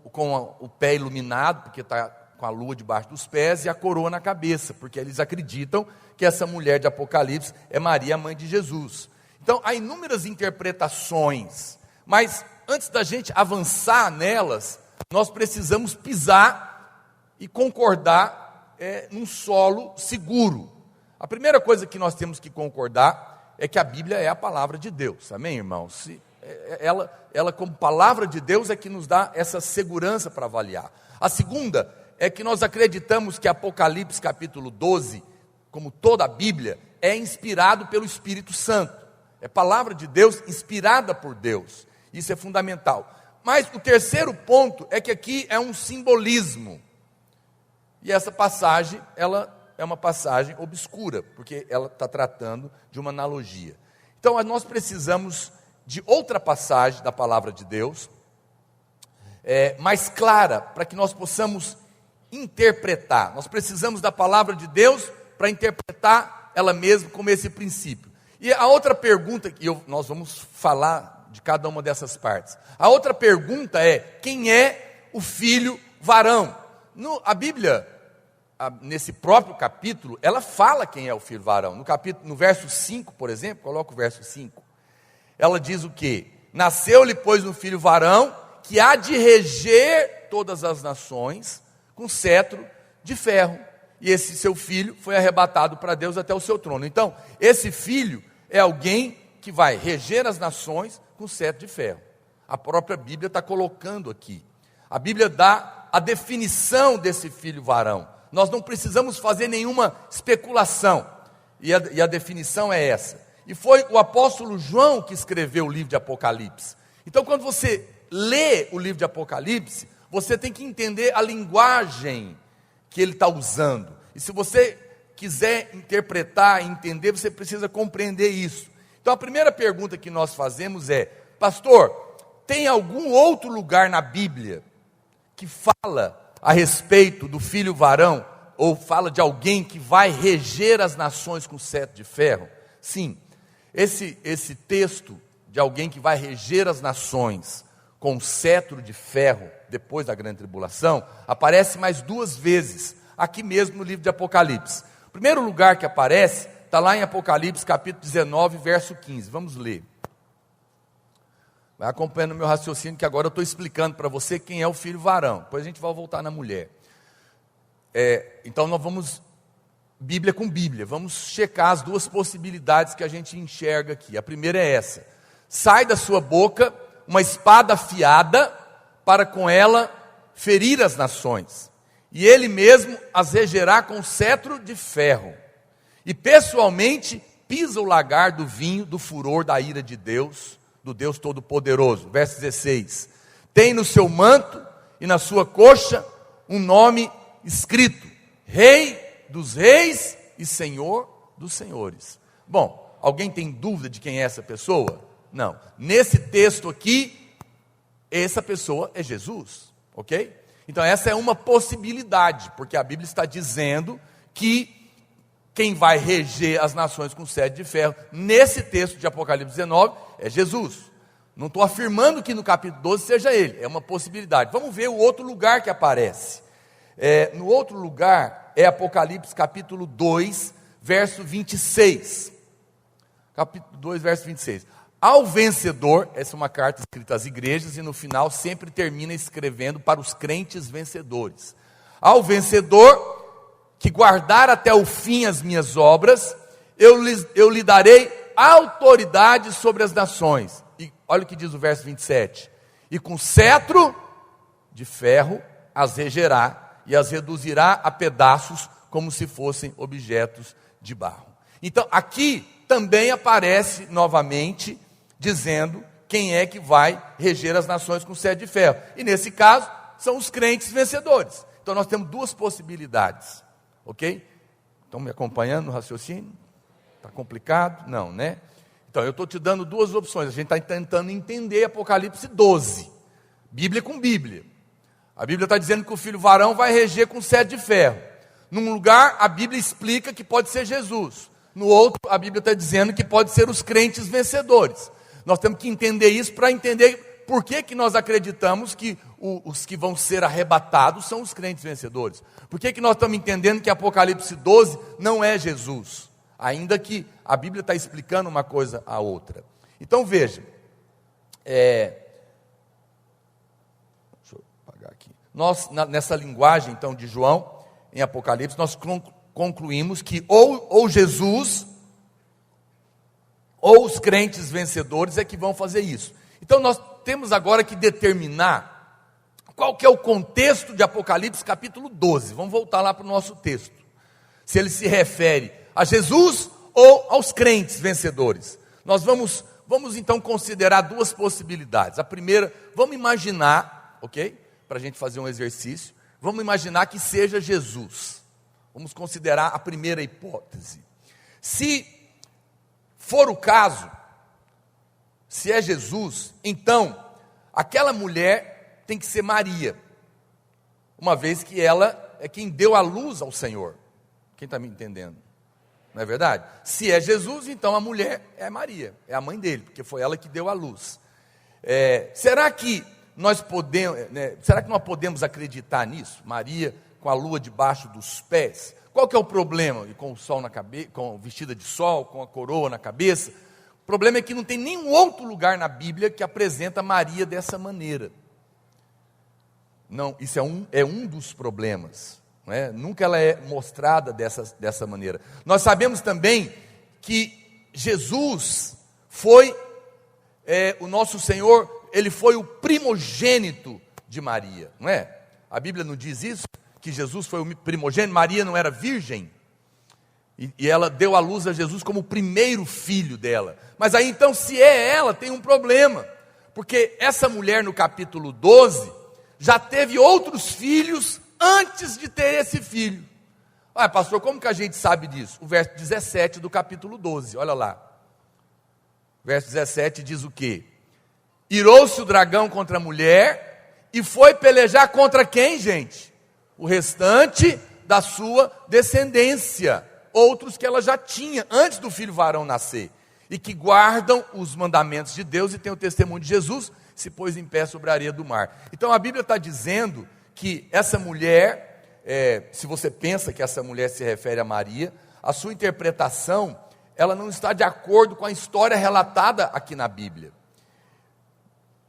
o pé iluminado, porque está com a lua debaixo dos pés, e a coroa na cabeça, porque eles acreditam que essa mulher de Apocalipse é Maria, a mãe de Jesus. Então, há inúmeras interpretações, mas antes da gente avançar nelas, nós precisamos pisar e concordar num solo seguro. A primeira coisa que nós temos que concordar é que a Bíblia é a palavra de Deus, amém, irmãos? Ela como palavra de Deus é que nos dá essa segurança para avaliar. A segunda é que nós acreditamos que Apocalipse capítulo 12, como toda a Bíblia, é inspirado pelo Espírito Santo. É palavra de Deus inspirada por Deus. Isso é fundamental. Mas o terceiro ponto é que aqui é um simbolismo. E essa passagem, ela é uma passagem obscura, porque ela está tratando de uma analogia. Então nós precisamos de outra passagem da palavra de Deus, mais clara, para que nós possamos interpretar. Nós precisamos da palavra de Deus para interpretar ela mesma como esse princípio. E a outra pergunta, nós vamos falar de cada uma dessas partes. A outra pergunta é: quem é o filho varão? A Bíblia, nesse próprio capítulo, ela fala quem é o filho varão. No verso 5, por exemplo, coloca o verso 5. Ela diz o quê? Nasceu-lhe, pois, um filho varão, que há de reger todas as nações com cetro de ferro. E esse seu filho foi arrebatado para Deus até o seu trono. Então, esse filho é alguém que vai reger as nações com cetro de ferro. A própria Bíblia está colocando aqui. A Bíblia dá a definição desse filho varão. Nós não precisamos fazer nenhuma especulação. E a definição é essa. E foi o apóstolo João que escreveu o livro de Apocalipse. Então, quando você lê o livro de Apocalipse, você tem que entender a linguagem que ele está usando. E se você quiser interpretar e entender, você precisa compreender isso. Então a primeira pergunta que nós fazemos é: pastor, tem algum outro lugar na Bíblia que fala a respeito do filho varão, ou fala de alguém que vai reger as nações com cetro de ferro? Sim, esse texto de alguém que vai reger as nações com cetro de ferro, depois da grande tribulação, aparece mais 2 vezes, aqui mesmo no livro de Apocalipse. O primeiro lugar que aparece, está lá em Apocalipse capítulo 19, verso 15, vamos ler. Vai acompanhando o meu raciocínio, que agora eu estou explicando para você quem é o filho varão, depois a gente vai voltar na mulher. Então nós vamos, Bíblia com Bíblia, vamos checar as 2 possibilidades que a gente enxerga aqui. A primeira é essa: sai da sua boca uma espada afiada, para com ela ferir as nações, e ele mesmo as regerá com cetro de ferro, e pessoalmente pisa o lagar do vinho do furor da ira de Deus, do Deus Todo-Poderoso. Verso 16: tem no seu manto e na sua coxa um nome escrito: Rei dos Reis e Senhor dos Senhores. Bom, alguém tem dúvida de quem é essa pessoa? Não. Nesse texto aqui, essa pessoa é Jesus, ok? Então essa é uma possibilidade, porque a Bíblia está dizendo que quem vai reger as nações com cetro de ferro, nesse texto de Apocalipse 19, é Jesus. Não estou afirmando que no capítulo 12 seja ele, é uma possibilidade. Vamos ver o outro lugar que aparece. No outro lugar é Apocalipse capítulo 2, verso 26. Capítulo 2, verso 26. Ao vencedor, essa é uma carta escrita às igrejas, e no final sempre termina escrevendo para os crentes vencedores. Ao vencedor, que guardar até o fim as minhas obras, eu lhe darei autoridade sobre as nações. E olha o que diz o verso 27. E com cetro de ferro as regerá, e as reduzirá a pedaços, como se fossem objetos de barro. Então aqui também aparece novamente dizendo quem é que vai reger as nações com cetro de ferro. E nesse caso, são os crentes vencedores. Então nós temos 2 possibilidades, ok? Estão me acompanhando no raciocínio? Está complicado? Não, né? Então eu estou te dando 2 opções. A gente está tentando entender Apocalipse 12, Bíblia com Bíblia. A Bíblia está dizendo que o filho varão vai reger com cetro de ferro. Num lugar, a Bíblia explica que pode ser Jesus. No outro, a Bíblia está dizendo que pode ser os crentes vencedores. Nós temos que entender isso para entender por que nós acreditamos que os que vão ser arrebatados são os crentes vencedores. Por que nós estamos entendendo que Apocalipse 12 não é Jesus? Ainda que a Bíblia está explicando uma coisa a outra. Então veja, deixa eu apagar aqui. Nós, nessa linguagem então de João, em Apocalipse, nós concluímos que ou Jesus, ou os crentes vencedores é que vão fazer isso. Então nós temos agora que determinar qual que é o contexto de Apocalipse capítulo 12. Vamos voltar lá para o nosso texto. Se ele se refere a Jesus ou aos crentes vencedores. Nós vamos então considerar duas possibilidades. A primeira, vamos imaginar, ok? Para a gente fazer um exercício, vamos imaginar que seja Jesus. Vamos considerar a primeira hipótese. Se for o caso, se é Jesus, então, aquela mulher tem que ser Maria, uma vez que ela é quem deu a luz ao Senhor. Quem está me entendendo? Não é verdade? Se é Jesus, então a mulher é Maria, é a mãe dele, porque foi ela que deu a luz. Será que nós podemos acreditar nisso? Maria com a lua debaixo dos pés? Qual que é o problema? E com o sol na cabeça, com vestida de sol, com a coroa na cabeça? O problema é que não tem nenhum outro lugar na Bíblia que apresenta Maria dessa maneira. Não, isso é um dos problemas. Não é? Nunca ela é mostrada dessa maneira. Nós sabemos também que Jesus foi, o nosso Senhor, ele foi o primogênito de Maria, não é? A Bíblia não diz isso? Que Jesus foi o primogênito, Maria não era virgem? E ela deu à luz a Jesus como o primeiro filho dela. Mas aí então, se é ela, tem um problema. Porque essa mulher no capítulo 12, já teve outros filhos antes de ter esse filho. Pastor, como que a gente sabe disso? O verso 17 do capítulo 12, olha lá. O verso 17 diz o quê? Irou-se o dragão contra a mulher e foi pelejar contra quem, gente? O restante da sua descendência. Outros que ela já tinha antes do filho varão nascer. E que guardam os mandamentos de Deus e têm o testemunho de Jesus, se pôs em pé sobre a areia do mar. Então a Bíblia está dizendo que essa mulher, se você pensa que essa mulher se refere a Maria, a sua interpretação, ela não está de acordo com a história relatada aqui na Bíblia.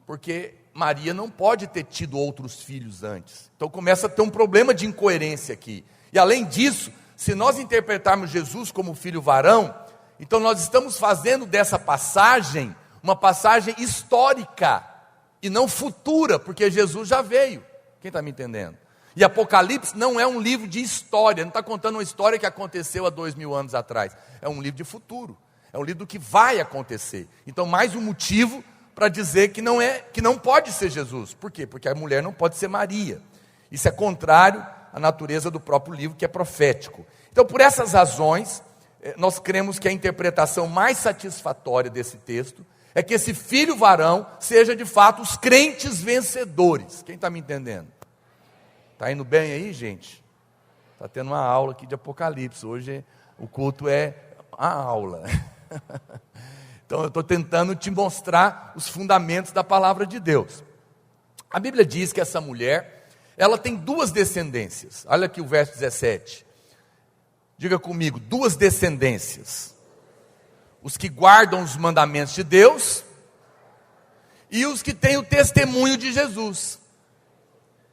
Porque Maria não pode ter tido outros filhos antes. Então começa a ter um problema de incoerência aqui. E além disso, se nós interpretarmos Jesus como filho varão, então nós estamos fazendo dessa passagem uma passagem histórica e não futura, porque Jesus já veio. Quem está me entendendo? E Apocalipse não é um livro de história, não está contando uma história que aconteceu há 2000 anos atrás. É um livro de futuro, é um livro do que vai acontecer. Então mais um motivo para dizer que não pode ser Jesus. Por quê? Porque a mulher não pode ser Maria. Isso é contrário à natureza do próprio livro, que é profético. Então, por essas razões, nós cremos que a interpretação mais satisfatória desse texto é que esse filho varão seja de fato os crentes vencedores. Quem está me entendendo? Está indo bem aí, gente? Está tendo uma aula aqui de Apocalipse. Hoje o culto é a aula. Então eu estou tentando te mostrar os fundamentos da palavra de Deus. A Bíblia diz que essa mulher, ela tem duas descendências. Olha aqui o verso 17. Diga comigo, duas descendências. Os que guardam os mandamentos de Deus e os que têm o testemunho de Jesus.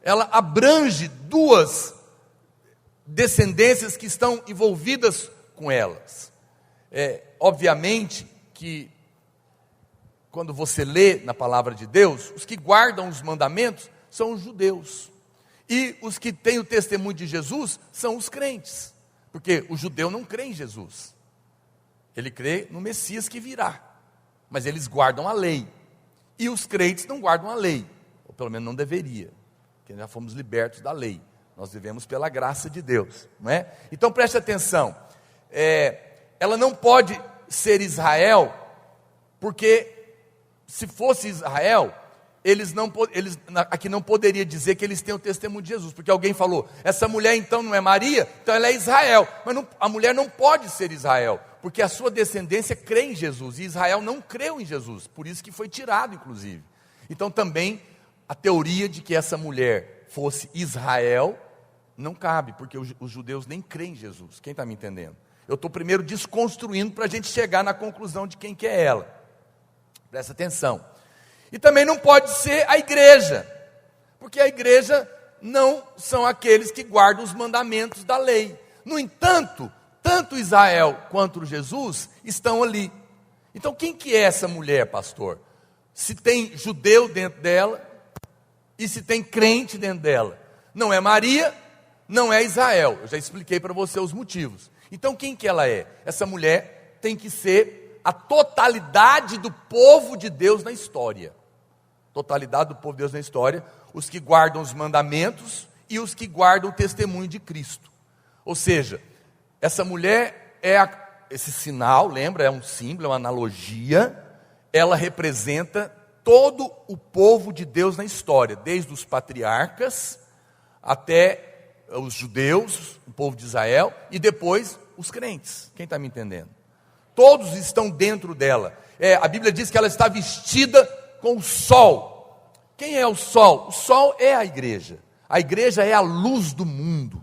Ela abrange duas descendências que estão envolvidas com elas. Obviamente que quando você lê na palavra de Deus, os que guardam os mandamentos são os judeus. E os que têm o testemunho de Jesus são os crentes. Porque o judeu não crê em Jesus. Ele crê no Messias que virá. Mas eles guardam a lei. E os crentes não guardam a lei. Ou pelo menos não deveria. Porque já fomos libertos da lei. Nós vivemos pela graça de Deus. Não é? Então preste atenção. Ela não pode ser Israel, porque se fosse Israel, aqui não poderia dizer que eles têm o testemunho de Jesus, porque alguém falou, essa mulher então não é Maria, então ela é Israel, mas a mulher não pode ser Israel, porque a sua descendência crê em Jesus, e Israel não creu em Jesus, por isso que foi tirado inclusive. Então também a teoria de que essa mulher fosse Israel não cabe, porque os judeus nem creem em Jesus. Quem está me entendendo? Eu estou primeiro desconstruindo para a gente chegar na conclusão de quem que é ela. Presta atenção. E também não pode ser a igreja, porque a igreja não são aqueles que guardam os mandamentos da lei. No entanto, tanto Israel quanto Jesus estão ali. Então quem que é essa mulher, pastor? Se tem judeu dentro dela e se tem crente dentro dela. Não é Maria, não é Israel. Eu já expliquei para você os motivos. Então quem que ela é? Essa mulher tem que ser a totalidade do povo de Deus na história. Totalidade do povo de Deus na história, os que guardam os mandamentos e os que guardam o testemunho de Cristo. Ou seja, essa mulher é esse sinal, lembra? É um símbolo, é uma analogia. Ela representa todo o povo de Deus na história, desde os patriarcas até os judeus, o povo de Israel, e depois os crentes. Quem está me entendendo? Todos estão dentro dela. A Bíblia diz que ela está vestida com o sol. Quem é o sol? O sol é a igreja. A igreja é a luz do mundo.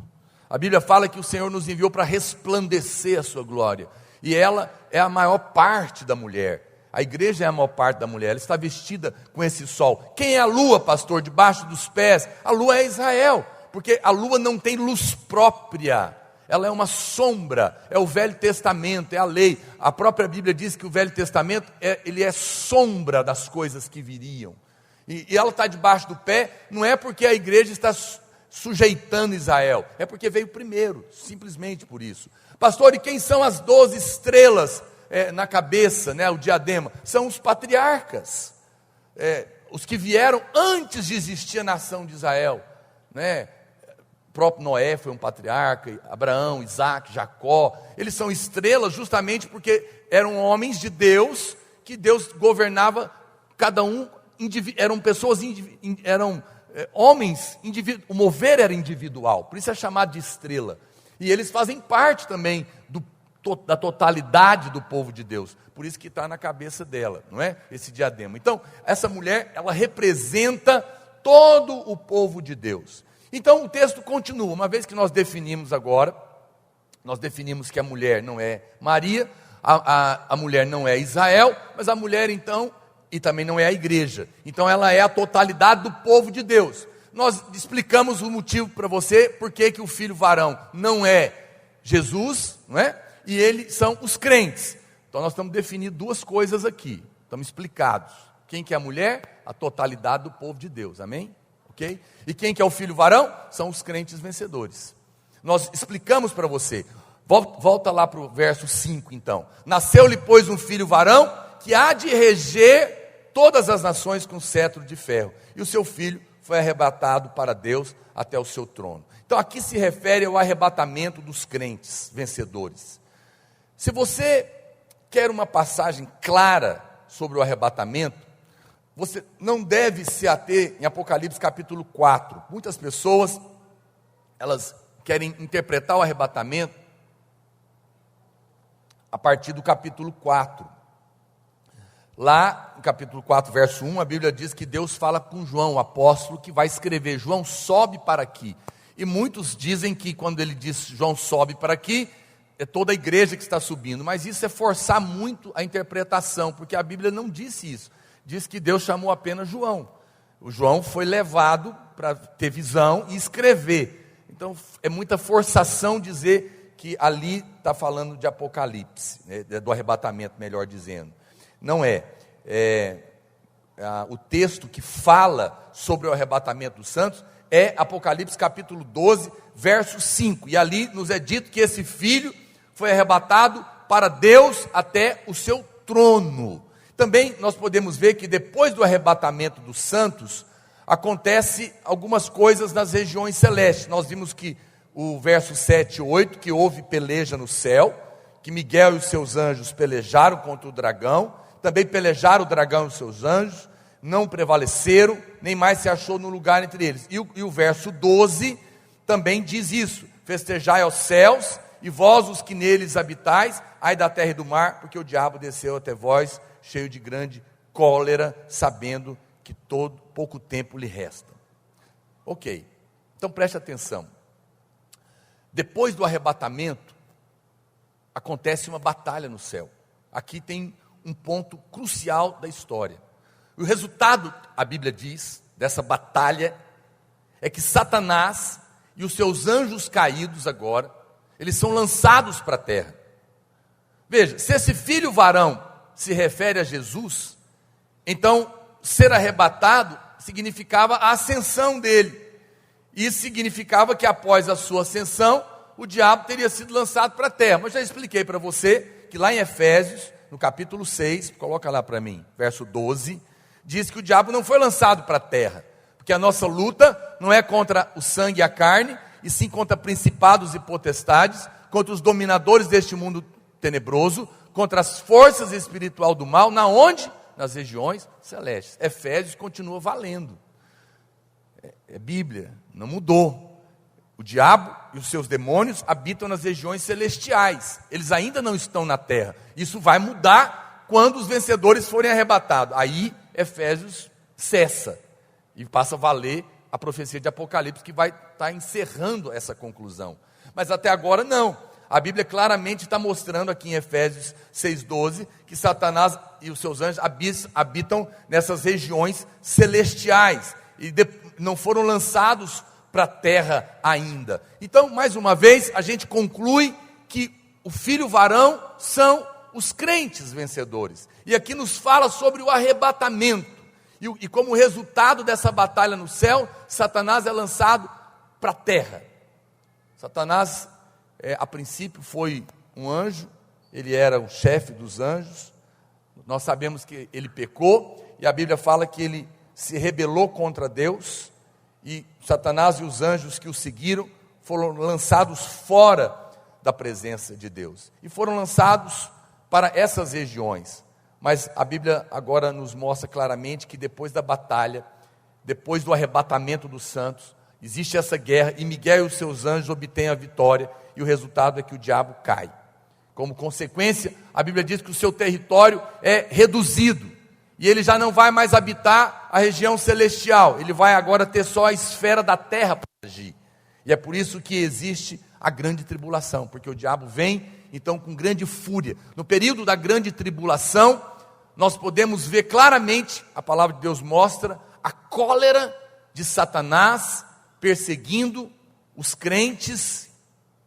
A Bíblia fala que o Senhor nos enviou para resplandecer a sua glória. E ela é a maior parte da mulher. A igreja é a maior parte da mulher. Ela está vestida com esse sol. Quem é a lua, pastor? Debaixo dos pés. A lua é Israel. Porque a lua não tem luz própria. Ela é uma sombra, é o Velho Testamento, é a lei. A própria Bíblia diz que o Velho Testamento ele é sombra das coisas que viriam. E ela está debaixo do pé, não é porque a igreja está sujeitando Israel, é porque veio primeiro, simplesmente por isso. Pastor, e quem são as 12 estrelas na cabeça, né, o diadema? São os patriarcas, os que vieram antes de existir a nação de Israel, né? O próprio Noé foi um patriarca, Abraão, Isaac, Jacó. Eles são estrelas justamente porque eram homens de Deus, que Deus governava cada um, eram pessoas, eram homens, o mover era individual, por isso é chamado de estrela. E eles fazem parte também da totalidade do povo de Deus, por isso que está na cabeça dela, não é? Esse diadema. Então, essa mulher, ela representa todo o povo de Deus. Então o texto continua, uma vez que nós definimos que a mulher não é Maria, a mulher não é Israel, mas a mulher então, e também não é a igreja, então ela é a totalidade do povo de Deus. Nós explicamos o motivo para você, porque que o filho varão não é Jesus, não é? E eles são os crentes. Então nós estamos definindo duas coisas aqui, estamos explicados. Quem que é a mulher? A totalidade do povo de Deus, amém? Okay? E quem que é o filho varão? São os crentes vencedores. Nós explicamos para você. Volta lá para o verso 5 então. Nasceu-lhe, pois, um filho varão, que há de reger todas as nações com cetro de ferro. E o seu filho foi arrebatado para Deus até o seu trono. Então aqui se refere ao arrebatamento dos crentes vencedores. Se você quer uma passagem clara sobre o arrebatamento, você não deve se ater em Apocalipse capítulo 4. Muitas pessoas, elas querem interpretar o arrebatamento a partir do capítulo 4. Lá, no capítulo 4, verso 1, a Bíblia diz que Deus fala com João, o apóstolo, que vai escrever, João, sobe para aqui. E muitos dizem que quando ele diz, João, sobe para aqui, é toda a igreja que está subindo. Mas isso é forçar muito a interpretação, porque a Bíblia não disse isso. Diz que Deus chamou apenas João. O João foi levado para ter visão e escrever. Então é muita forçação dizer que ali está falando de Apocalipse, né, do arrebatamento, melhor dizendo. Não é. O texto que fala sobre o arrebatamento dos santos é Apocalipse capítulo 12, verso 5. E ali nos é dito que esse filho foi arrebatado para Deus até o seu trono. Também nós podemos ver que depois do arrebatamento dos santos, acontece algumas coisas nas regiões celestes. Nós vimos que o verso 7 e 8, que houve peleja no céu, que Miguel e os seus anjos pelejaram contra o dragão, também pelejaram o dragão e os seus anjos, não prevaleceram, nem mais se achou no lugar entre eles. E o verso 12 também diz isso: festejai aos céus, e vós os que neles habitais, ai da terra e do mar, porque o diabo desceu até vós, cheio de grande cólera, sabendo que pouco tempo lhe resta. Ok, então preste atenção. Depois do arrebatamento, acontece uma batalha no céu. Aqui tem um ponto crucial da história. O resultado, a Bíblia diz, dessa batalha, é que Satanás e os seus anjos caídos agora, eles são lançados para a terra. Veja, se esse filho varão se refere a Jesus, então ser arrebatado significava a ascensão dele. Isso significava que após a sua ascensão, o diabo teria sido lançado para a terra. Mas já expliquei para você que lá em Efésios, no capítulo 6, coloca lá para mim, verso 12, diz que o diabo não foi lançado para a terra, porque a nossa luta não é contra o sangue e a carne, e sim contra principados e potestades, contra os dominadores deste mundo tenebroso, contra as forças espirituais do mal, na onde? Nas regiões celestes. Efésios continua valendo. É Bíblia, não mudou. O diabo e os seus demônios habitam nas regiões celestiais. Eles ainda não estão na terra. Isso vai mudar quando os vencedores forem arrebatados. Aí Efésios cessa e passa a valer a profecia de Apocalipse, que vai estar encerrando essa conclusão. Mas até agora não. A Bíblia claramente está mostrando aqui em Efésios 6,12 que Satanás e os seus anjos habitam nessas regiões celestiais e não foram lançados para a terra ainda. Então, mais uma vez, a gente conclui que o filho varão são os crentes vencedores. E aqui nos fala sobre o arrebatamento. E como resultado dessa batalha no céu, Satanás é lançado para a terra. Satanás, a princípio, foi um anjo, ele era o chefe dos anjos. Nós sabemos que ele pecou, e a Bíblia fala que ele se rebelou contra Deus, e Satanás e os anjos que o seguiram foram lançados fora da presença de Deus, e foram lançados para essas regiões. Mas a Bíblia agora nos mostra claramente que depois da batalha, depois do arrebatamento dos santos, existe essa guerra, e Miguel e os seus anjos obtêm a vitória, e o resultado é que o diabo cai. Como consequência, a Bíblia diz que o seu território é reduzido, e ele já não vai mais habitar a região celestial, ele vai agora ter só a esfera da terra para agir. E é por isso que existe a grande tribulação, porque o diabo vem, então, com grande fúria. No período da grande tribulação, nós podemos ver claramente, a palavra de Deus mostra, a cólera de Satanás perseguindo os crentes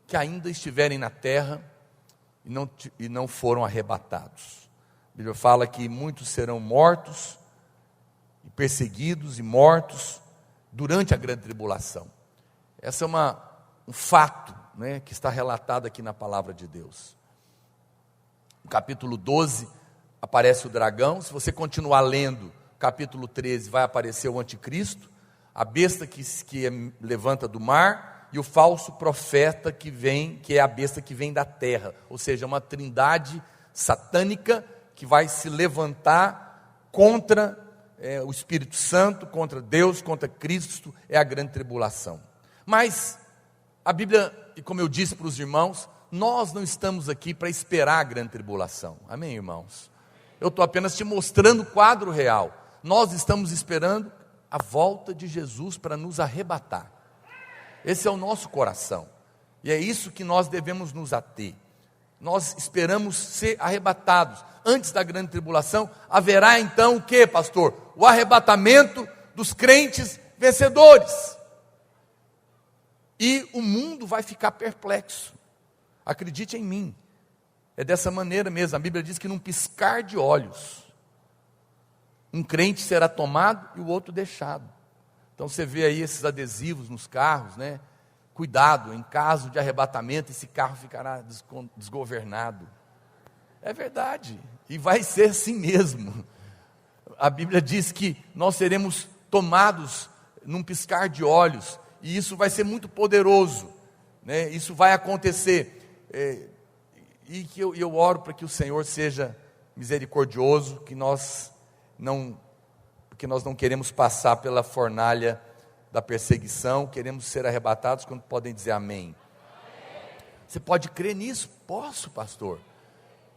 que ainda estiverem na terra e não foram arrebatados. A Bíblia fala que muitos serão mortos, e perseguidos e mortos durante a grande tribulação. Esse é um fato, né, que está relatado aqui na palavra de Deus. No capítulo 12, aparece o dragão. Se você continuar lendo, capítulo 13, vai aparecer o anticristo, a besta que levanta do mar, e o falso profeta que vem, que é a besta que vem da terra, ou seja, uma trindade satânica que vai se levantar contra o Espírito Santo, contra Deus, contra Cristo. É a grande tribulação. Mas a Bíblia, e como eu disse para os irmãos, nós não estamos aqui para esperar a grande tribulação. Amém, irmãos? Eu estou apenas te mostrando o quadro real. Nós estamos esperando a volta de Jesus para nos arrebatar. Esse é o nosso coração, e é isso que nós devemos nos ater. Nós esperamos ser arrebatados. Antes da grande tribulação, haverá então o que, pastor? O arrebatamento dos crentes vencedores. E o mundo vai ficar perplexo. Acredite em mim, é dessa maneira mesmo. A Bíblia diz que num piscar de olhos, um crente será tomado e o outro deixado. Então você vê aí esses adesivos nos carros, né? Cuidado, em caso de arrebatamento, esse carro ficará desgovernado. É verdade, e vai ser assim mesmo. A Bíblia diz que nós seremos tomados num piscar de olhos, e isso vai ser muito poderoso, né? Isso vai acontecer, e que eu oro para que o Senhor seja misericordioso, que nós não porque nós não queremos passar pela fornalha da perseguição, queremos ser arrebatados quando podem dizer amém. Você pode crer nisso? Posso, pastor.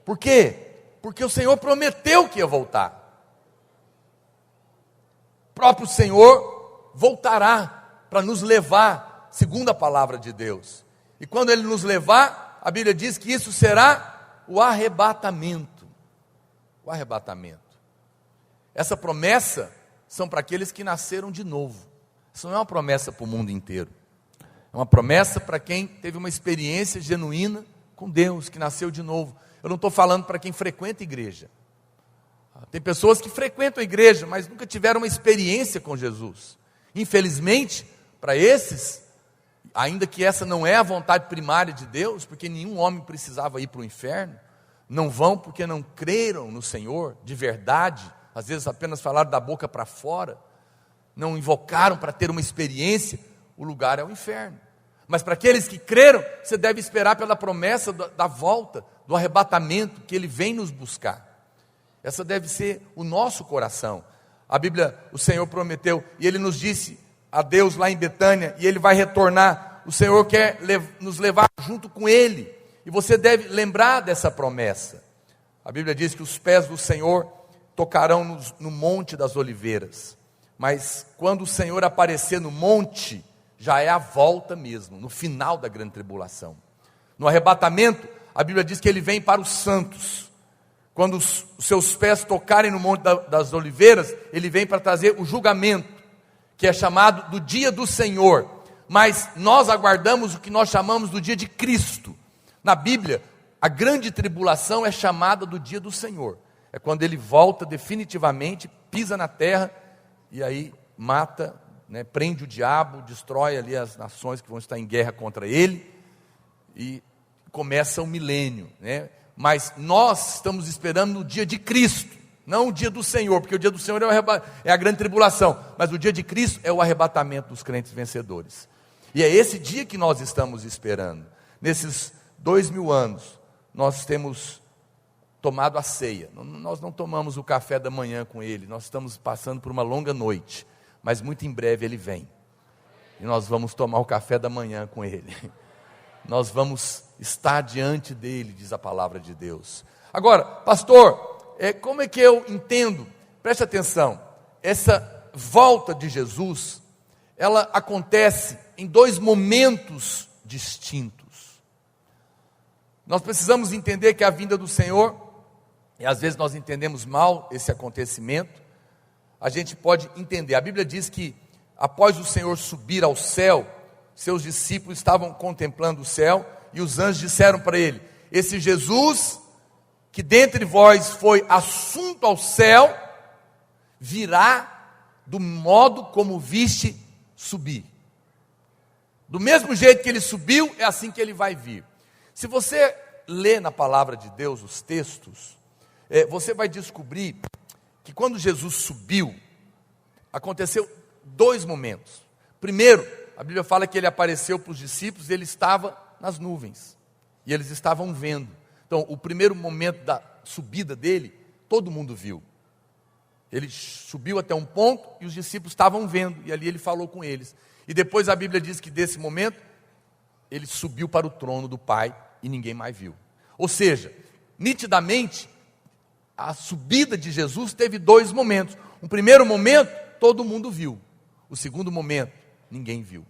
Por quê? Porque o Senhor prometeu que ia voltar. O próprio Senhor voltará para nos levar, segundo a palavra de Deus. E quando Ele nos levar, a Bíblia diz que isso será o arrebatamento. O arrebatamento. Essa promessa são para aqueles que nasceram de novo. Isso não é uma promessa para o mundo inteiro. É uma promessa para quem teve uma experiência genuína com Deus, que nasceu de novo. Eu não estou falando para quem frequenta a igreja. Tem pessoas que frequentam a igreja, mas nunca tiveram uma experiência com Jesus. Infelizmente, para esses, ainda que essa não é a vontade primária de Deus, porque nenhum homem precisava ir para o inferno, não vão porque não creram no Senhor, de verdade, às vezes apenas falaram da boca para fora, não invocaram para ter uma experiência, o lugar é o inferno. Mas para aqueles que creram, você deve esperar pela promessa da volta, do arrebatamento, que Ele vem nos buscar. Essa deve ser o nosso coração. A Bíblia, o Senhor prometeu, e Ele nos disse a Deus lá em Betânia, e Ele vai retornar. O Senhor quer nos levar junto com Ele, e você deve lembrar dessa promessa. A Bíblia diz que os pés do Senhor tocarão no Monte das Oliveiras, mas quando o Senhor aparecer no monte, já é a volta mesmo, no final da grande tribulação. No arrebatamento, a Bíblia diz que Ele vem para os santos. Quando os seus pés tocarem no Monte das Oliveiras, Ele vem para trazer o julgamento, que é chamado do dia do Senhor. Mas nós aguardamos o que nós chamamos do dia de Cristo. Na Bíblia, a grande tribulação é chamada do dia do Senhor. É quando Ele volta definitivamente, pisa na terra, e aí mata, prende o diabo, destrói ali as nações que vão estar em guerra contra Ele, e começa o milênio, Mas nós estamos esperando no dia de Cristo, não o dia do Senhor, porque o dia do Senhor é a grande tribulação, mas o dia de Cristo é o arrebatamento dos crentes vencedores. E é esse dia que nós estamos esperando. Nesses 2000 anos, nós temos tomado a ceia. Nós não tomamos o café da manhã com Ele, nós estamos passando por uma longa noite, mas muito em breve Ele vem, e nós vamos tomar o café da manhã com Ele. Nós vamos estar diante dEle, diz a palavra de Deus. Agora, pastor, como é que eu entendo? Preste atenção, essa volta de Jesus, ela acontece em dois momentos distintos. Nós precisamos entender que a vinda do Senhor, e às vezes nós entendemos mal esse acontecimento, a gente pode entender. A Bíblia diz que após o Senhor subir ao céu, seus discípulos estavam contemplando o céu, e os anjos disseram para ele: esse Jesus, que dentre vós foi assunto ao céu, virá do modo como viste subir. Do mesmo jeito que ele subiu, é assim que ele vai vir. Se você lê na palavra de Deus os textos, você vai descobrir que quando Jesus subiu, aconteceu dois momentos. Primeiro, a Bíblia fala que ele apareceu para os discípulos, ele estava nas nuvens, e eles estavam vendo. Então, o primeiro momento da subida dele, todo mundo viu. Ele subiu até um ponto, e os discípulos estavam vendo, e ali ele falou com eles. E depois a Bíblia diz que desse momento, ele subiu para o trono do Pai, e ninguém mais viu. Ou seja, nitidamente, a subida de Jesus teve dois momentos. O primeiro momento, todo mundo viu. O segundo momento, ninguém viu.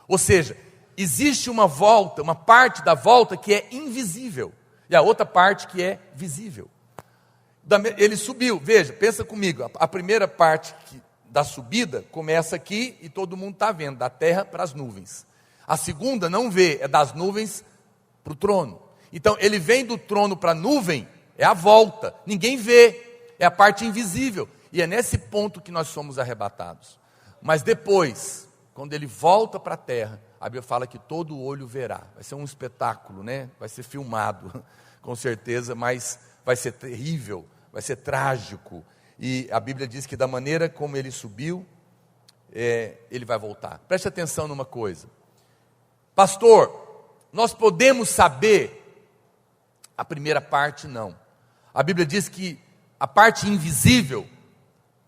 Ou seja, existe uma volta, uma parte da volta que é invisível, e a outra parte que é visível. Ele subiu, veja, pensa comigo, a primeira parte da subida começa aqui e todo mundo está vendo, da terra para as nuvens. A segunda não vê, é das nuvens para o trono. Então ele vem do trono para a nuvem, é a volta, ninguém vê, é a parte invisível, e é nesse ponto que nós somos arrebatados. Mas depois, quando ele volta para a terra, a Bíblia fala que todo olho verá. Vai ser um espetáculo, vai ser filmado, com certeza, mas vai ser terrível, vai ser trágico. E a Bíblia diz que da maneira como ele subiu, ele vai voltar. Preste atenção numa coisa. Pastor, nós podemos saber a primeira parte? Não. A Bíblia diz que a parte invisível,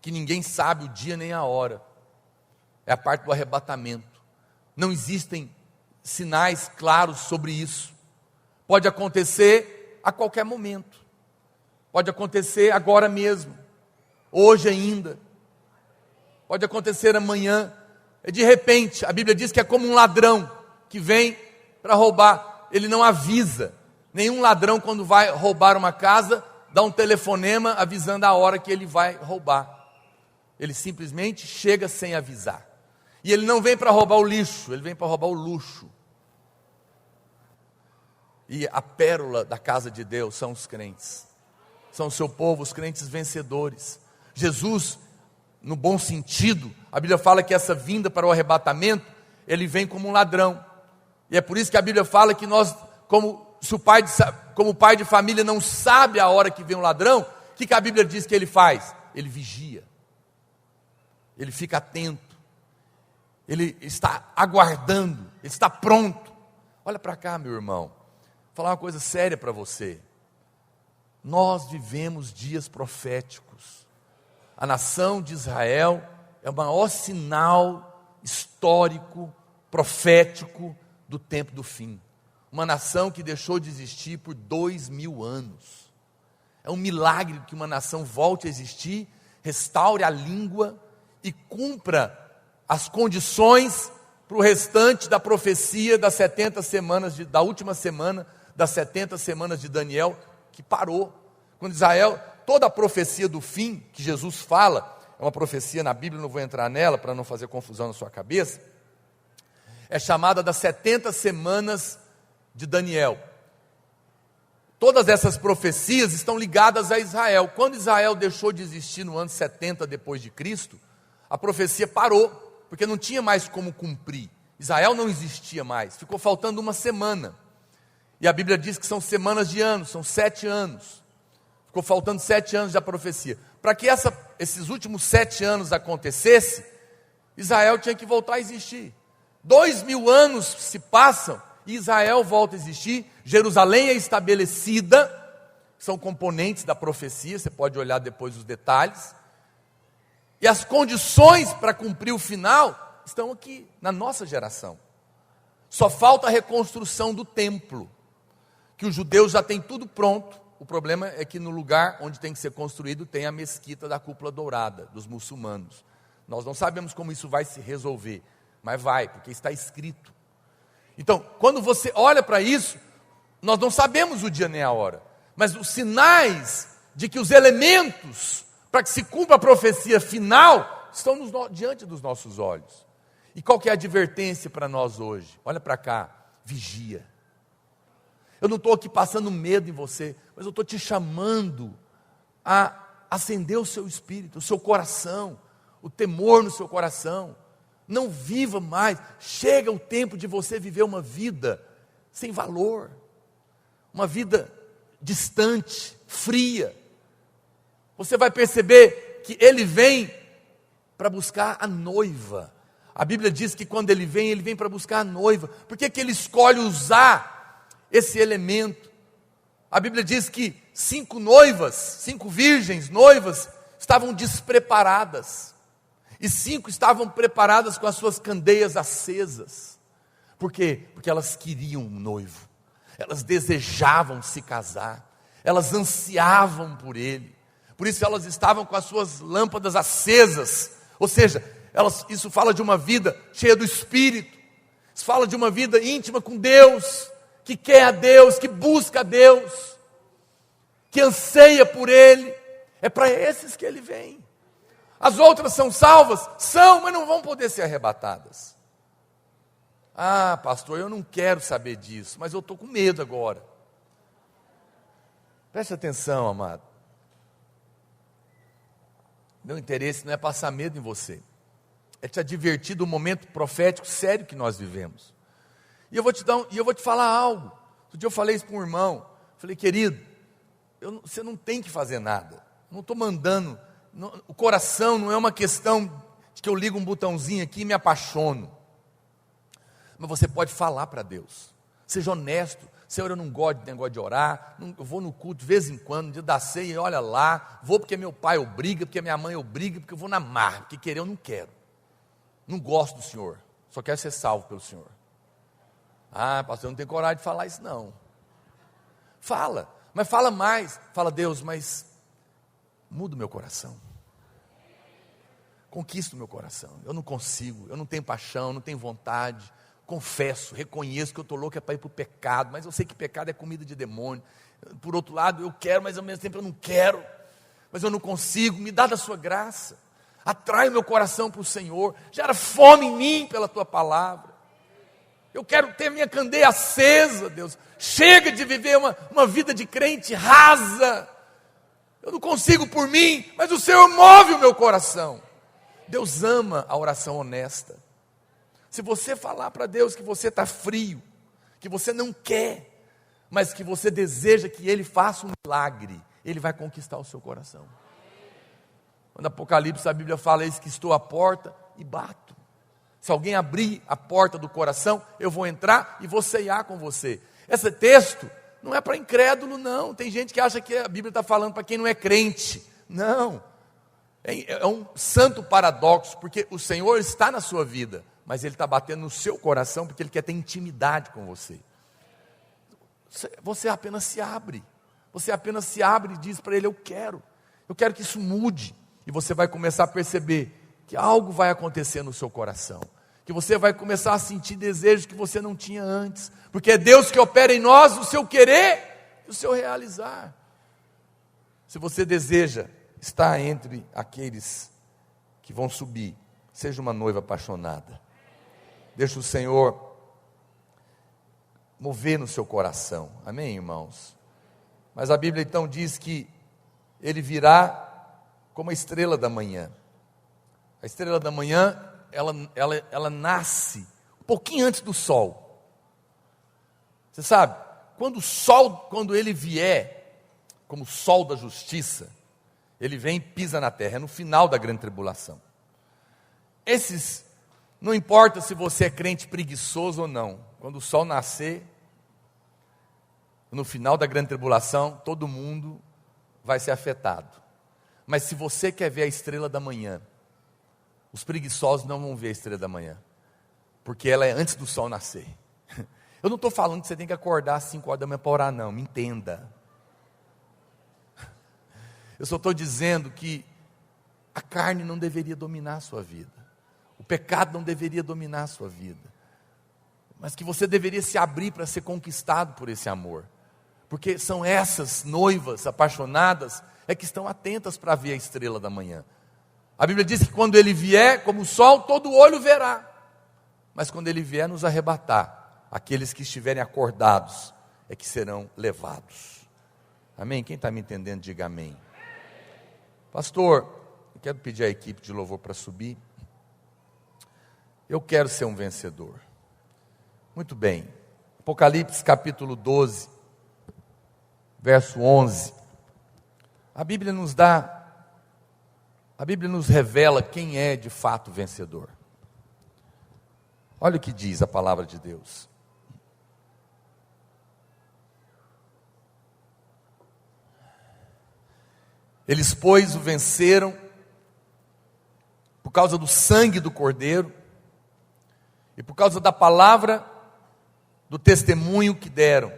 que ninguém sabe o dia nem a hora. É a parte do arrebatamento. Não existem sinais claros sobre isso. Pode acontecer a qualquer momento. Pode acontecer agora mesmo, hoje ainda. Pode acontecer amanhã. De repente, a Bíblia diz que é como um ladrão que vem para roubar. Ele não avisa. Nenhum ladrão, quando vai roubar uma casa, dá um telefonema avisando a hora que ele vai roubar. Ele simplesmente chega sem avisar. E ele não vem para roubar o lixo, ele vem para roubar o luxo. E a pérola da casa de Deus são os crentes. São o seu povo, os crentes vencedores. Jesus, no bom sentido, a Bíblia fala que essa vinda para o arrebatamento, ele vem como um ladrão. E é por isso que a Bíblia fala que nós, como pai de família não sabe a hora que vem um ladrão, o que a Bíblia diz que ele faz? Ele vigia. Ele fica atento. Ele está aguardando, ele está pronto. Olha para cá, meu irmão, vou falar uma coisa séria para você. Nós vivemos dias proféticos. A nação de Israel é o maior sinal histórico, profético do tempo do fim. Uma nação que deixou de existir por 2000 anos. É um milagre que uma nação volte a existir, restaure a língua e cumpra as condições para o restante da profecia das 70 semanas, da última semana das 70 semanas de Daniel, que parou. Quando Israel, toda a profecia do fim que Jesus fala, é uma profecia na Bíblia, não vou entrar nela para não fazer confusão na sua cabeça, é chamada das 70 semanas de Daniel. Todas essas profecias estão ligadas a Israel. Quando Israel deixou de existir no ano 70 depois de Cristo, a profecia parou, porque não tinha mais como cumprir. Israel não existia mais, ficou faltando uma semana. E a Bíblia diz que são semanas de anos, são 7 anos. Ficou faltando 7 anos da profecia. Para que esses últimos 7 anos acontecesse, Israel tinha que voltar a existir. 2000 anos se passam e Israel volta a existir. Jerusalém é estabelecida, são componentes da profecia, você pode olhar depois os detalhes. E as condições para cumprir o final estão aqui, na nossa geração. Só falta a reconstrução do templo, que os judeus já têm tudo pronto. O problema é que no lugar onde tem que ser construído tem a mesquita da cúpula dourada, dos muçulmanos. Nós não sabemos como isso vai se resolver, mas vai, porque está escrito. Então, quando você olha para isso, nós não sabemos o dia nem a hora, mas os sinais de que os elementos para que se cumpra a profecia final estão diante dos nossos olhos. E qual que é a advertência para nós hoje? Olha para cá, vigia. Eu não estou aqui passando medo em você, mas eu estou te chamando a acender o seu espírito, o seu coração, o temor no seu coração. Não viva mais, chega o tempo de você viver uma vida sem valor, uma vida distante, fria. Você vai perceber que ele vem para buscar a noiva. A Bíblia diz que quando ele vem para buscar a noiva. Por que ele escolhe usar esse elemento? A Bíblia diz que 5 virgens noivas, estavam despreparadas. E 5 estavam preparadas com as suas candeias acesas. Por quê? Porque elas queriam um noivo. Elas desejavam se casar. Elas ansiavam por ele. Por isso elas estavam com as suas lâmpadas acesas. Ou seja, isso fala de uma vida cheia do Espírito. Isso fala de uma vida íntima com Deus, que quer a Deus, que busca a Deus, que anseia por Ele. É para esses que Ele vem. As outras são salvas? São, mas não vão poder ser arrebatadas. Ah, pastor, eu não quero saber disso, mas eu estou com medo agora. Preste atenção, amado. Meu interesse não é passar medo em você, é te advertir do momento profético sério que nós vivemos. E eu vou te falar algo. Outro dia eu falei isso para um irmão. Falei, querido, você não tem que fazer nada. Não estou mandando. O coração não é uma questão de que eu ligo um botãozinho aqui e me apaixono. Mas você pode falar para Deus. Seja honesto. Senhor, eu não gosto de negócio de orar, eu vou no culto de vez em quando, no dia da ceia, olha lá, vou porque meu pai obriga, porque minha mãe obriga, porque eu vou na marra, porque querer eu não quero. Não gosto do Senhor, só quero ser salvo pelo Senhor. Ah, pastor, eu não tenho coragem de falar isso não. Fala, mas fala mais. Fala, Deus, mas muda o meu coração. Conquista o meu coração. Eu não consigo, eu não tenho paixão, não tenho vontade. Confesso, reconheço que eu estou louco para ir para o pecado, mas eu sei que pecado é comida de demônio. Por outro lado, eu quero, mas ao mesmo tempo eu não quero. Mas eu não consigo, me dá da sua graça. Atrai o meu coração para o Senhor. Gera fome em mim pela tua palavra. Eu quero ter minha candeia acesa, Deus. Chega de viver uma vida de crente rasa. Eu não consigo por mim, mas o Senhor move o meu coração. Deus ama a oração honesta. Se você falar para Deus que você está frio, que você não quer, mas que você deseja que Ele faça um milagre, Ele vai conquistar o seu coração. Quando Apocalipse, a Bíblia fala, eis que estou à porta e bato. Se alguém abrir a porta do coração, eu vou entrar e vou ceiar com você. Esse texto não é para incrédulo não, tem gente que acha que a Bíblia está falando para quem não é crente. Não, é um santo paradoxo, porque o Senhor está na sua vida, mas Ele está batendo no seu coração, porque Ele quer ter intimidade com você. Você apenas se abre. Você apenas se abre e diz para Ele, eu quero que isso mude. E você vai começar a perceber que algo vai acontecer no seu coração. Que você vai começar a sentir desejos que você não tinha antes. Porque é Deus que opera em nós o seu querer e o seu realizar. Se você deseja estar entre aqueles que vão subir, seja uma noiva apaixonada. Deixa o Senhor mover no seu coração. Amém, irmãos? Mas a Bíblia então diz que Ele virá como a estrela da manhã. A estrela da manhã, ela nasce um pouquinho antes do sol. Você sabe, quando ele vier, como o sol da justiça, ele vem e pisa na terra, é no final da grande tribulação. Não importa se você é crente preguiçoso ou não, quando o sol nascer, no final da grande tribulação, todo mundo vai ser afetado. Mas se você quer ver a estrela da manhã, os preguiçosos não vão ver a estrela da manhã, porque ela é antes do sol nascer. Eu não estou falando que você tem que acordar às 5 horas da manhã para orar, não, me entenda. Eu só estou dizendo que a carne não deveria dominar a sua vida. O pecado não deveria dominar a sua vida. Mas que você deveria se abrir para ser conquistado por esse amor. Porque são essas noivas apaixonadas que estão atentas para ver a estrela da manhã. A Bíblia diz que quando Ele vier, como o sol, todo olho verá. Mas quando Ele vier nos arrebatar, aqueles que estiverem acordados é que serão levados. Amém? Quem está me entendendo, diga amém. Pastor, eu quero pedir à equipe de louvor para subir. Eu quero ser um vencedor. Muito bem. Apocalipse capítulo 12, verso 11. A Bíblia nos revela quem é de fato vencedor. Olha o que diz a palavra de Deus. Eles, pois, o venceram por causa do sangue do Cordeiro e por causa da palavra do testemunho que deram.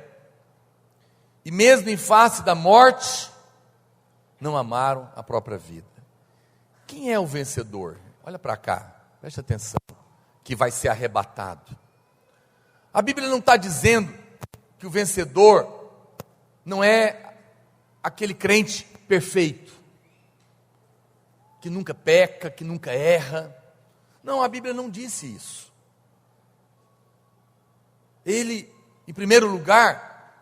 E mesmo em face da morte, não amaram a própria vida. Quem é o vencedor? Olha para cá, preste atenção, que vai ser arrebatado. A Bíblia não está dizendo que o vencedor não é aquele crente perfeito, que nunca peca, que nunca erra. Não, a Bíblia não disse isso. Ele, em primeiro lugar,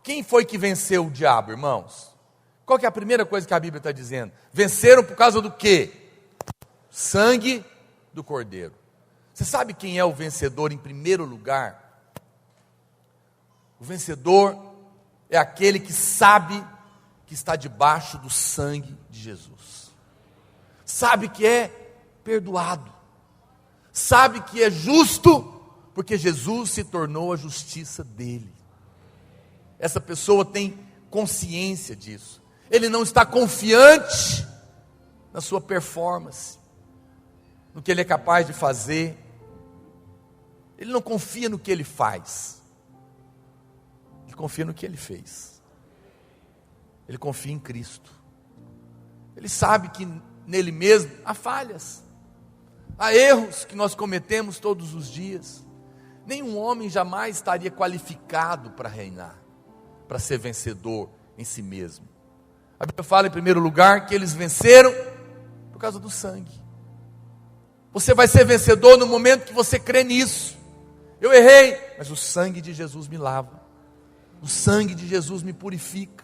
quem foi que venceu o diabo, irmãos? Qual que é a primeira coisa que a Bíblia está dizendo? Venceram por causa do quê? Sangue do Cordeiro. Você sabe quem é o vencedor em primeiro lugar? O vencedor é aquele que sabe que está debaixo do sangue de Jesus. Sabe que é perdoado. Sabe que é justo, porque Jesus se tornou a justiça dele. Essa pessoa tem consciência disso. Ele não está confiante na sua performance, no que ele é capaz de fazer. Ele não confia no que ele faz. Ele confia no que ele fez. Ele confia em Cristo. Ele sabe que nele mesmo há falhas, há erros que nós cometemos todos os dias. Nenhum homem jamais estaria qualificado para reinar, para ser vencedor em si mesmo. A Bíblia fala em primeiro lugar que eles venceram por causa do sangue. Você vai ser vencedor no momento que você crê nisso. Eu errei, mas o sangue de Jesus me lava. O sangue de Jesus me purifica.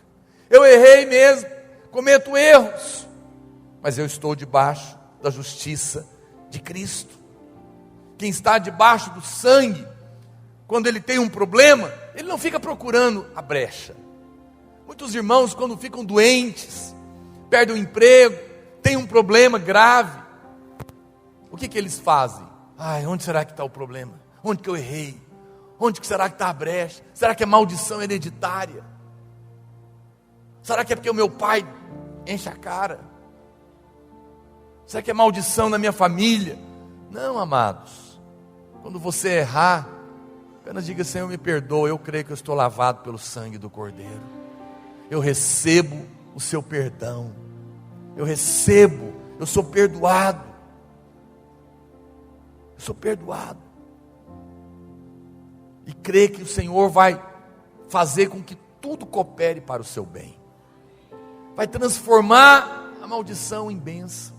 Eu errei mesmo, cometo erros, mas eu estou debaixo da justiça de Cristo. Quem está debaixo do sangue, quando ele tem um problema, ele não fica procurando a brecha. Muitos irmãos, quando ficam doentes, perdem o emprego, têm um problema grave, o que eles fazem? Onde será que está o problema? Onde que eu errei? Onde que será que está a brecha? Será que é maldição hereditária? Será que é porque o meu pai enche a cara? Será que é maldição na minha família? Não, amados. Quando você errar, apenas diga: Senhor, me perdoa, eu creio que eu estou lavado pelo sangue do Cordeiro. Eu recebo o seu perdão. Eu recebo, eu sou perdoado. Eu sou perdoado. E crê que o Senhor vai fazer com que tudo coopere para o seu bem. Vai transformar a maldição em bênção.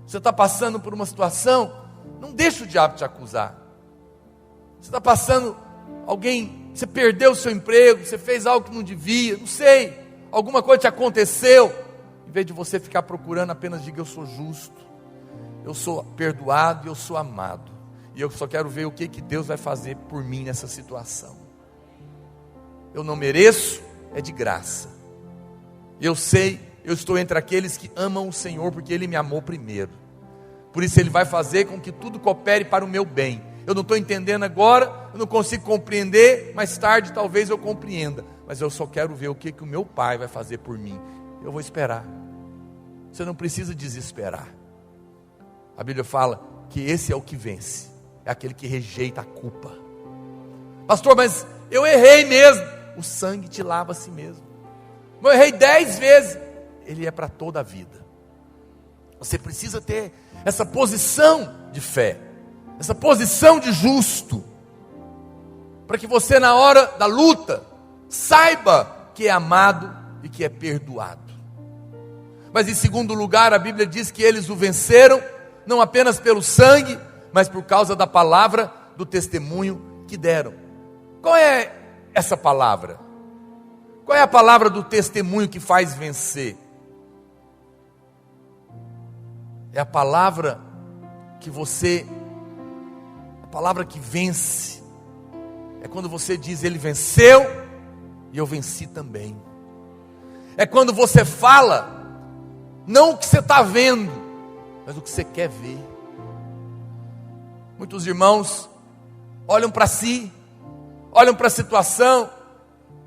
Você está passando por uma situação, não deixa o diabo te acusar. Você está passando, você perdeu o seu emprego, você fez algo que não devia, não sei, alguma coisa te aconteceu. Em vez de você ficar procurando, apenas diga: eu sou justo, eu sou perdoado e eu sou amado. E eu só quero ver o que Deus vai fazer por mim nessa situação. Eu não mereço, é de graça. Eu sei, eu estou entre aqueles que amam o Senhor, porque Ele me amou primeiro. Por isso Ele vai fazer com que tudo coopere para o meu bem. Eu não estou entendendo agora, eu não consigo compreender, mais tarde talvez eu compreenda. Mas eu só quero ver o que o meu Pai vai fazer por mim. Eu vou esperar. Você não precisa desesperar. A Bíblia fala que esse é o que vence. É aquele que rejeita a culpa. Pastor, mas eu errei mesmo. O sangue te lava a si mesmo. Eu errei 10 vezes. Ele é para toda a vida. Você precisa ter essa posição de fé, essa posição de justo, para que você na hora da luta saiba que é amado e que é perdoado. Mas em segundo lugar, a Bíblia diz que eles o venceram, não apenas pelo sangue, mas por causa da palavra do testemunho que deram. Qual é essa palavra? Qual é a palavra do testemunho que faz vencer? É a palavra que a palavra que vence. É quando você diz: Ele venceu e eu venci também. É quando você fala, não o que você está vendo, mas o que você quer ver. Muitos irmãos olham para si, olham para a situação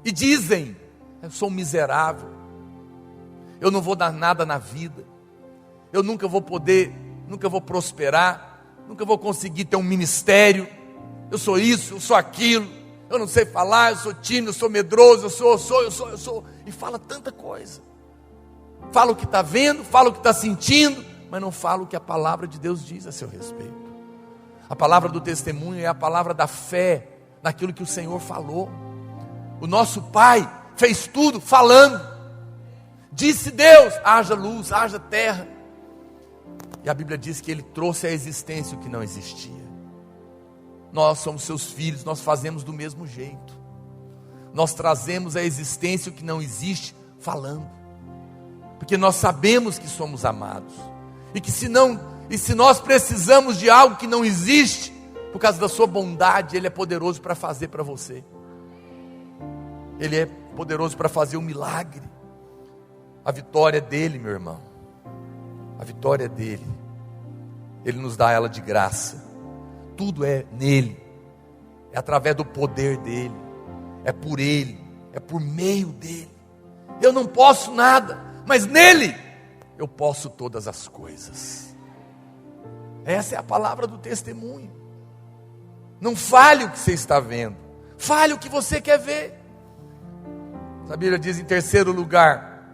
e dizem: eu sou um miserável, eu não vou dar nada na vida, eu nunca vou prosperar, nunca vou conseguir ter um ministério, eu sou isso, eu sou aquilo, eu não sei falar, eu sou tímido, eu sou medroso, eu sou, e fala tanta coisa. Fala o que está vendo, fala o que está sentindo, mas não fala o que a palavra de Deus diz a seu respeito. A palavra do testemunho é a palavra da fé naquilo que o Senhor falou. O nosso Pai fez tudo falando. Disse Deus: haja luz, haja terra. E a Bíblia diz que Ele trouxe à existência o que não existia. Nós somos seus filhos, nós fazemos do mesmo jeito. Nós trazemos à existência o que não existe falando. Porque nós sabemos que somos amados. E se nós precisamos de algo que não existe, por causa da sua bondade, Ele é poderoso para fazer para você. Ele é poderoso para fazer um milagre. A vitória é dele, meu irmão. A vitória é dele. Ele nos dá ela de graça. tudo é nele, é através do poder dele, é por ele, é por meio dele. Eu não posso nada, mas nele eu posso todas as coisas. Essa é a palavra do testemunho. Não fale o que você está vendo, fale o que você quer ver. A Bíblia diz em terceiro lugar,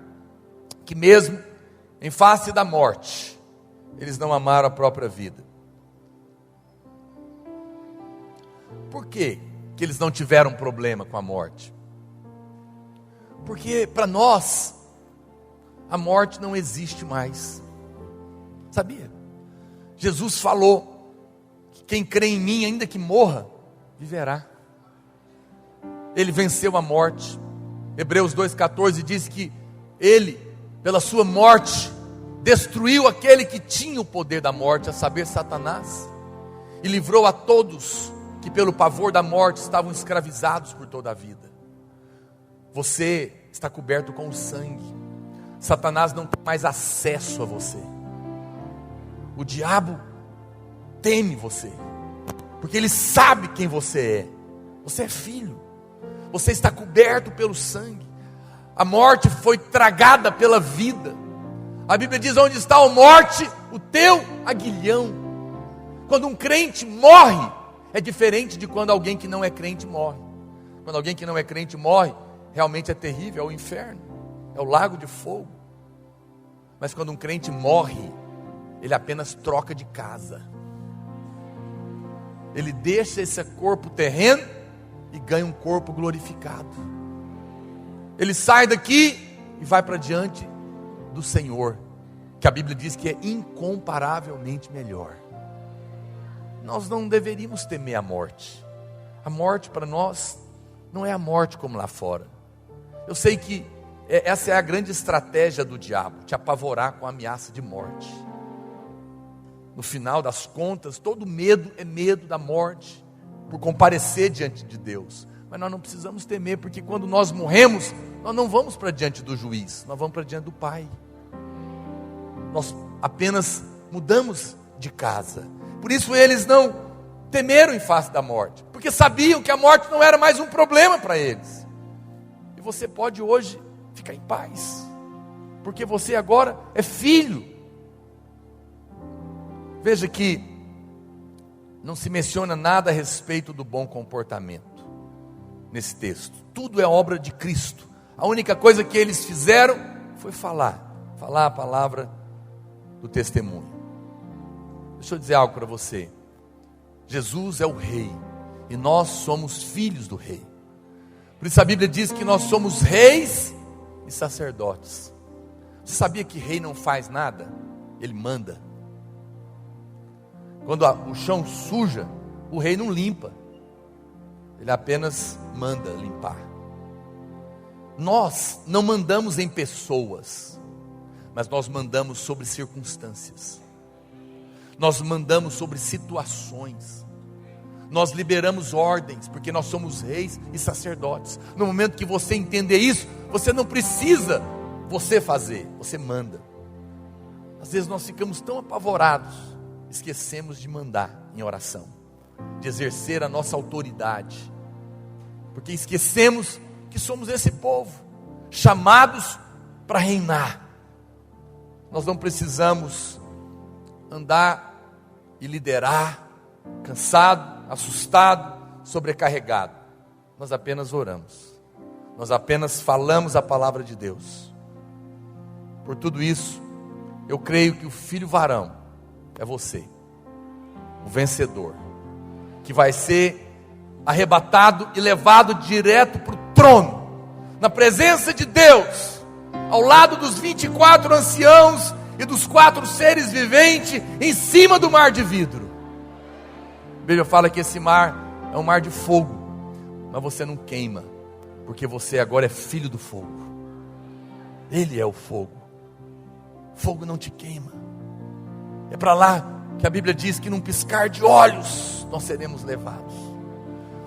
que mesmo em face da morte, eles não amaram a própria vida. Por quê que eles não tiveram problema com a morte? Porque para nós, a morte não existe mais. Sabia? Jesus falou que quem crê em mim, ainda que morra, viverá. Ele venceu a morte. Hebreus 2,14 diz que ele, pela sua morte, destruiu aquele que tinha o poder da morte, a saber, Satanás, e livrou a todos que pelo pavor da morte estavam escravizados por toda a vida. Você está coberto com o sangue. Satanás não tem mais acesso a você. O diabo teme você, porque ele sabe quem você é. Você é filho. Você está coberto pelo sangue. A morte foi tragada pela vida. A Bíblia diz: onde está a morte, o teu aguilhão. Quando um crente morre, é diferente de quando alguém que não é crente morre. Quando alguém que não é crente morre, realmente é terrível, é o inferno, é o lago de fogo. Mas quando um crente morre, ele apenas troca de casa. Ele deixa esse corpo terreno e ganha um corpo glorificado. Ele sai daqui e vai para diante do Senhor, que a Bíblia diz que é incomparavelmente melhor. Nós não deveríamos temer a morte. A morte para nós não é a morte como lá fora. Eu sei que essa é a grande estratégia do diabo, te apavorar com a ameaça de morte. No final das contas, todo medo é medo da morte, por comparecer diante de Deus. Mas nós não precisamos temer, porque quando nós morremos, nós não vamos para diante do juiz, nós vamos para diante do Pai. Nós apenas mudamos de casa. Por isso eles não temeram em face da morte, porque sabiam que a morte não era mais um problema para eles. E você pode hoje ficar em paz, porque você agora é filho. Veja que não se menciona nada a respeito do bom comportamento nesse texto. Tudo é obra de Cristo. A única coisa que eles fizeram foi falar a palavra do testemunho. Deixa eu dizer algo para você. Jesus é o rei e nós somos filhos do rei. Por isso a Bíblia diz que nós somos reis e sacerdotes. Você sabia que rei não faz nada? Ele manda. Quando o chão suja, o rei não limpa, ele apenas manda limpar. Nós não mandamos em pessoas, mas nós mandamos sobre circunstâncias. Nós mandamos sobre situações. Nós liberamos ordens, porque nós somos reis e sacerdotes. No momento que você entender isso, você não precisa você fazer, você manda. Às vezes nós ficamos tão apavorados, esquecemos de mandar em oração, de exercer a nossa autoridade, porque esquecemos que somos esse povo, chamados para reinar. Nós não precisamos andar e liderar, cansado, assustado, sobrecarregado. Nós apenas oramos, nós apenas falamos a palavra de Deus. Por tudo isso, eu creio que o filho varão é você, o vencedor, que vai ser arrebatado e levado direto para o trono, na presença de Deus, ao lado dos 24 anciãos e dos 4 seres viventes, em cima do mar de vidro. A Bíblia fala que esse mar é um mar de fogo, mas você não queima, porque você agora é filho do fogo. Ele é o fogo. Fogo não te queima. É para lá que a Bíblia diz que num piscar de olhos nós seremos levados.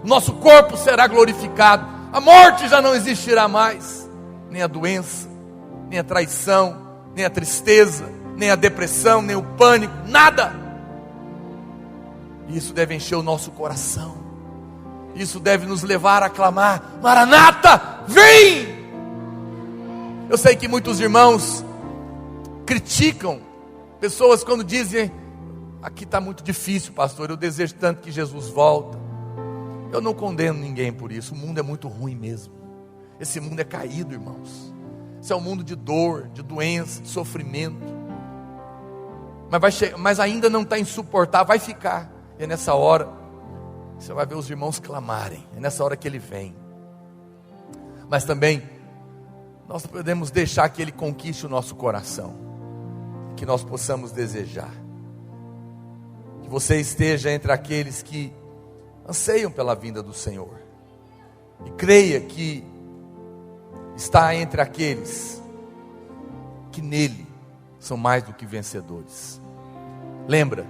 Nosso corpo será glorificado. A morte já não existirá mais. Nem a doença, nem a traição, nem a tristeza, nem a depressão, nem o pânico, nada. Isso deve encher o nosso coração. Isso deve nos levar a clamar: Maranata, vem! Eu sei que muitos irmãos criticam pessoas quando dizem: aqui está muito difícil, pastor, eu desejo tanto que Jesus volta. Eu não condeno ninguém por isso. O mundo é muito ruim mesmo. Esse mundo é caído, irmãos. Esse é um mundo de dor, de doença, de sofrimento. Mas ainda não está insuportável, vai ficar. E é nessa hora você vai ver os irmãos clamarem. É nessa hora que Ele vem. Mas também nós podemos deixar que Ele conquiste o nosso coração, que nós possamos desejar. Que você esteja entre aqueles que anseiam pela vinda do Senhor, e creia que está entre aqueles que nele são mais do que vencedores. Lembra,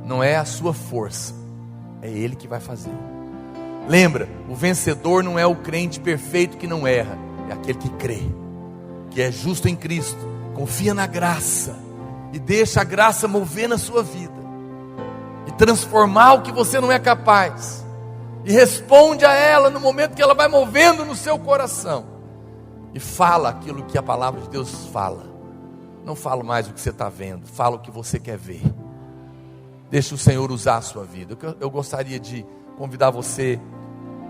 não é a sua força, é Ele que vai fazer. Lembra, o vencedor não é o crente perfeito que não erra, é aquele que crê, que é justo em Cristo, confia na graça e deixa a graça mover na sua vida e transformar o que você não é capaz, e responde a ela no momento que ela vai movendo no seu coração, e fala aquilo que a palavra de Deus fala. Não fala mais o que você está vendo, fala o que você quer ver. Deixa o Senhor usar a sua vida. Eu gostaria de convidar você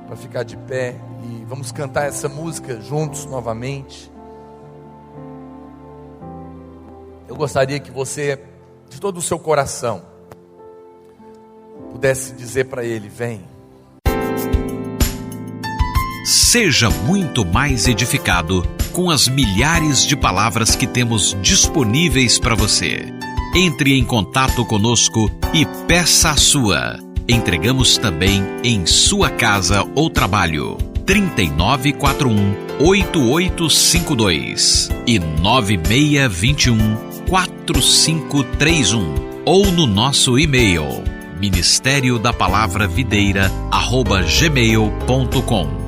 para ficar de pé e vamos cantar essa música juntos novamente. Eu gostaria que você, de todo o seu coração, pudesse dizer para Ele: vem. Seja muito mais edificado com as milhares de palavras que temos disponíveis para você. Entre em contato conosco e peça a sua. Entregamos também em sua casa ou trabalho. 3941-8852 e 9621-4531 ou no nosso e-mail ministériodapalavravideira@gmail.com.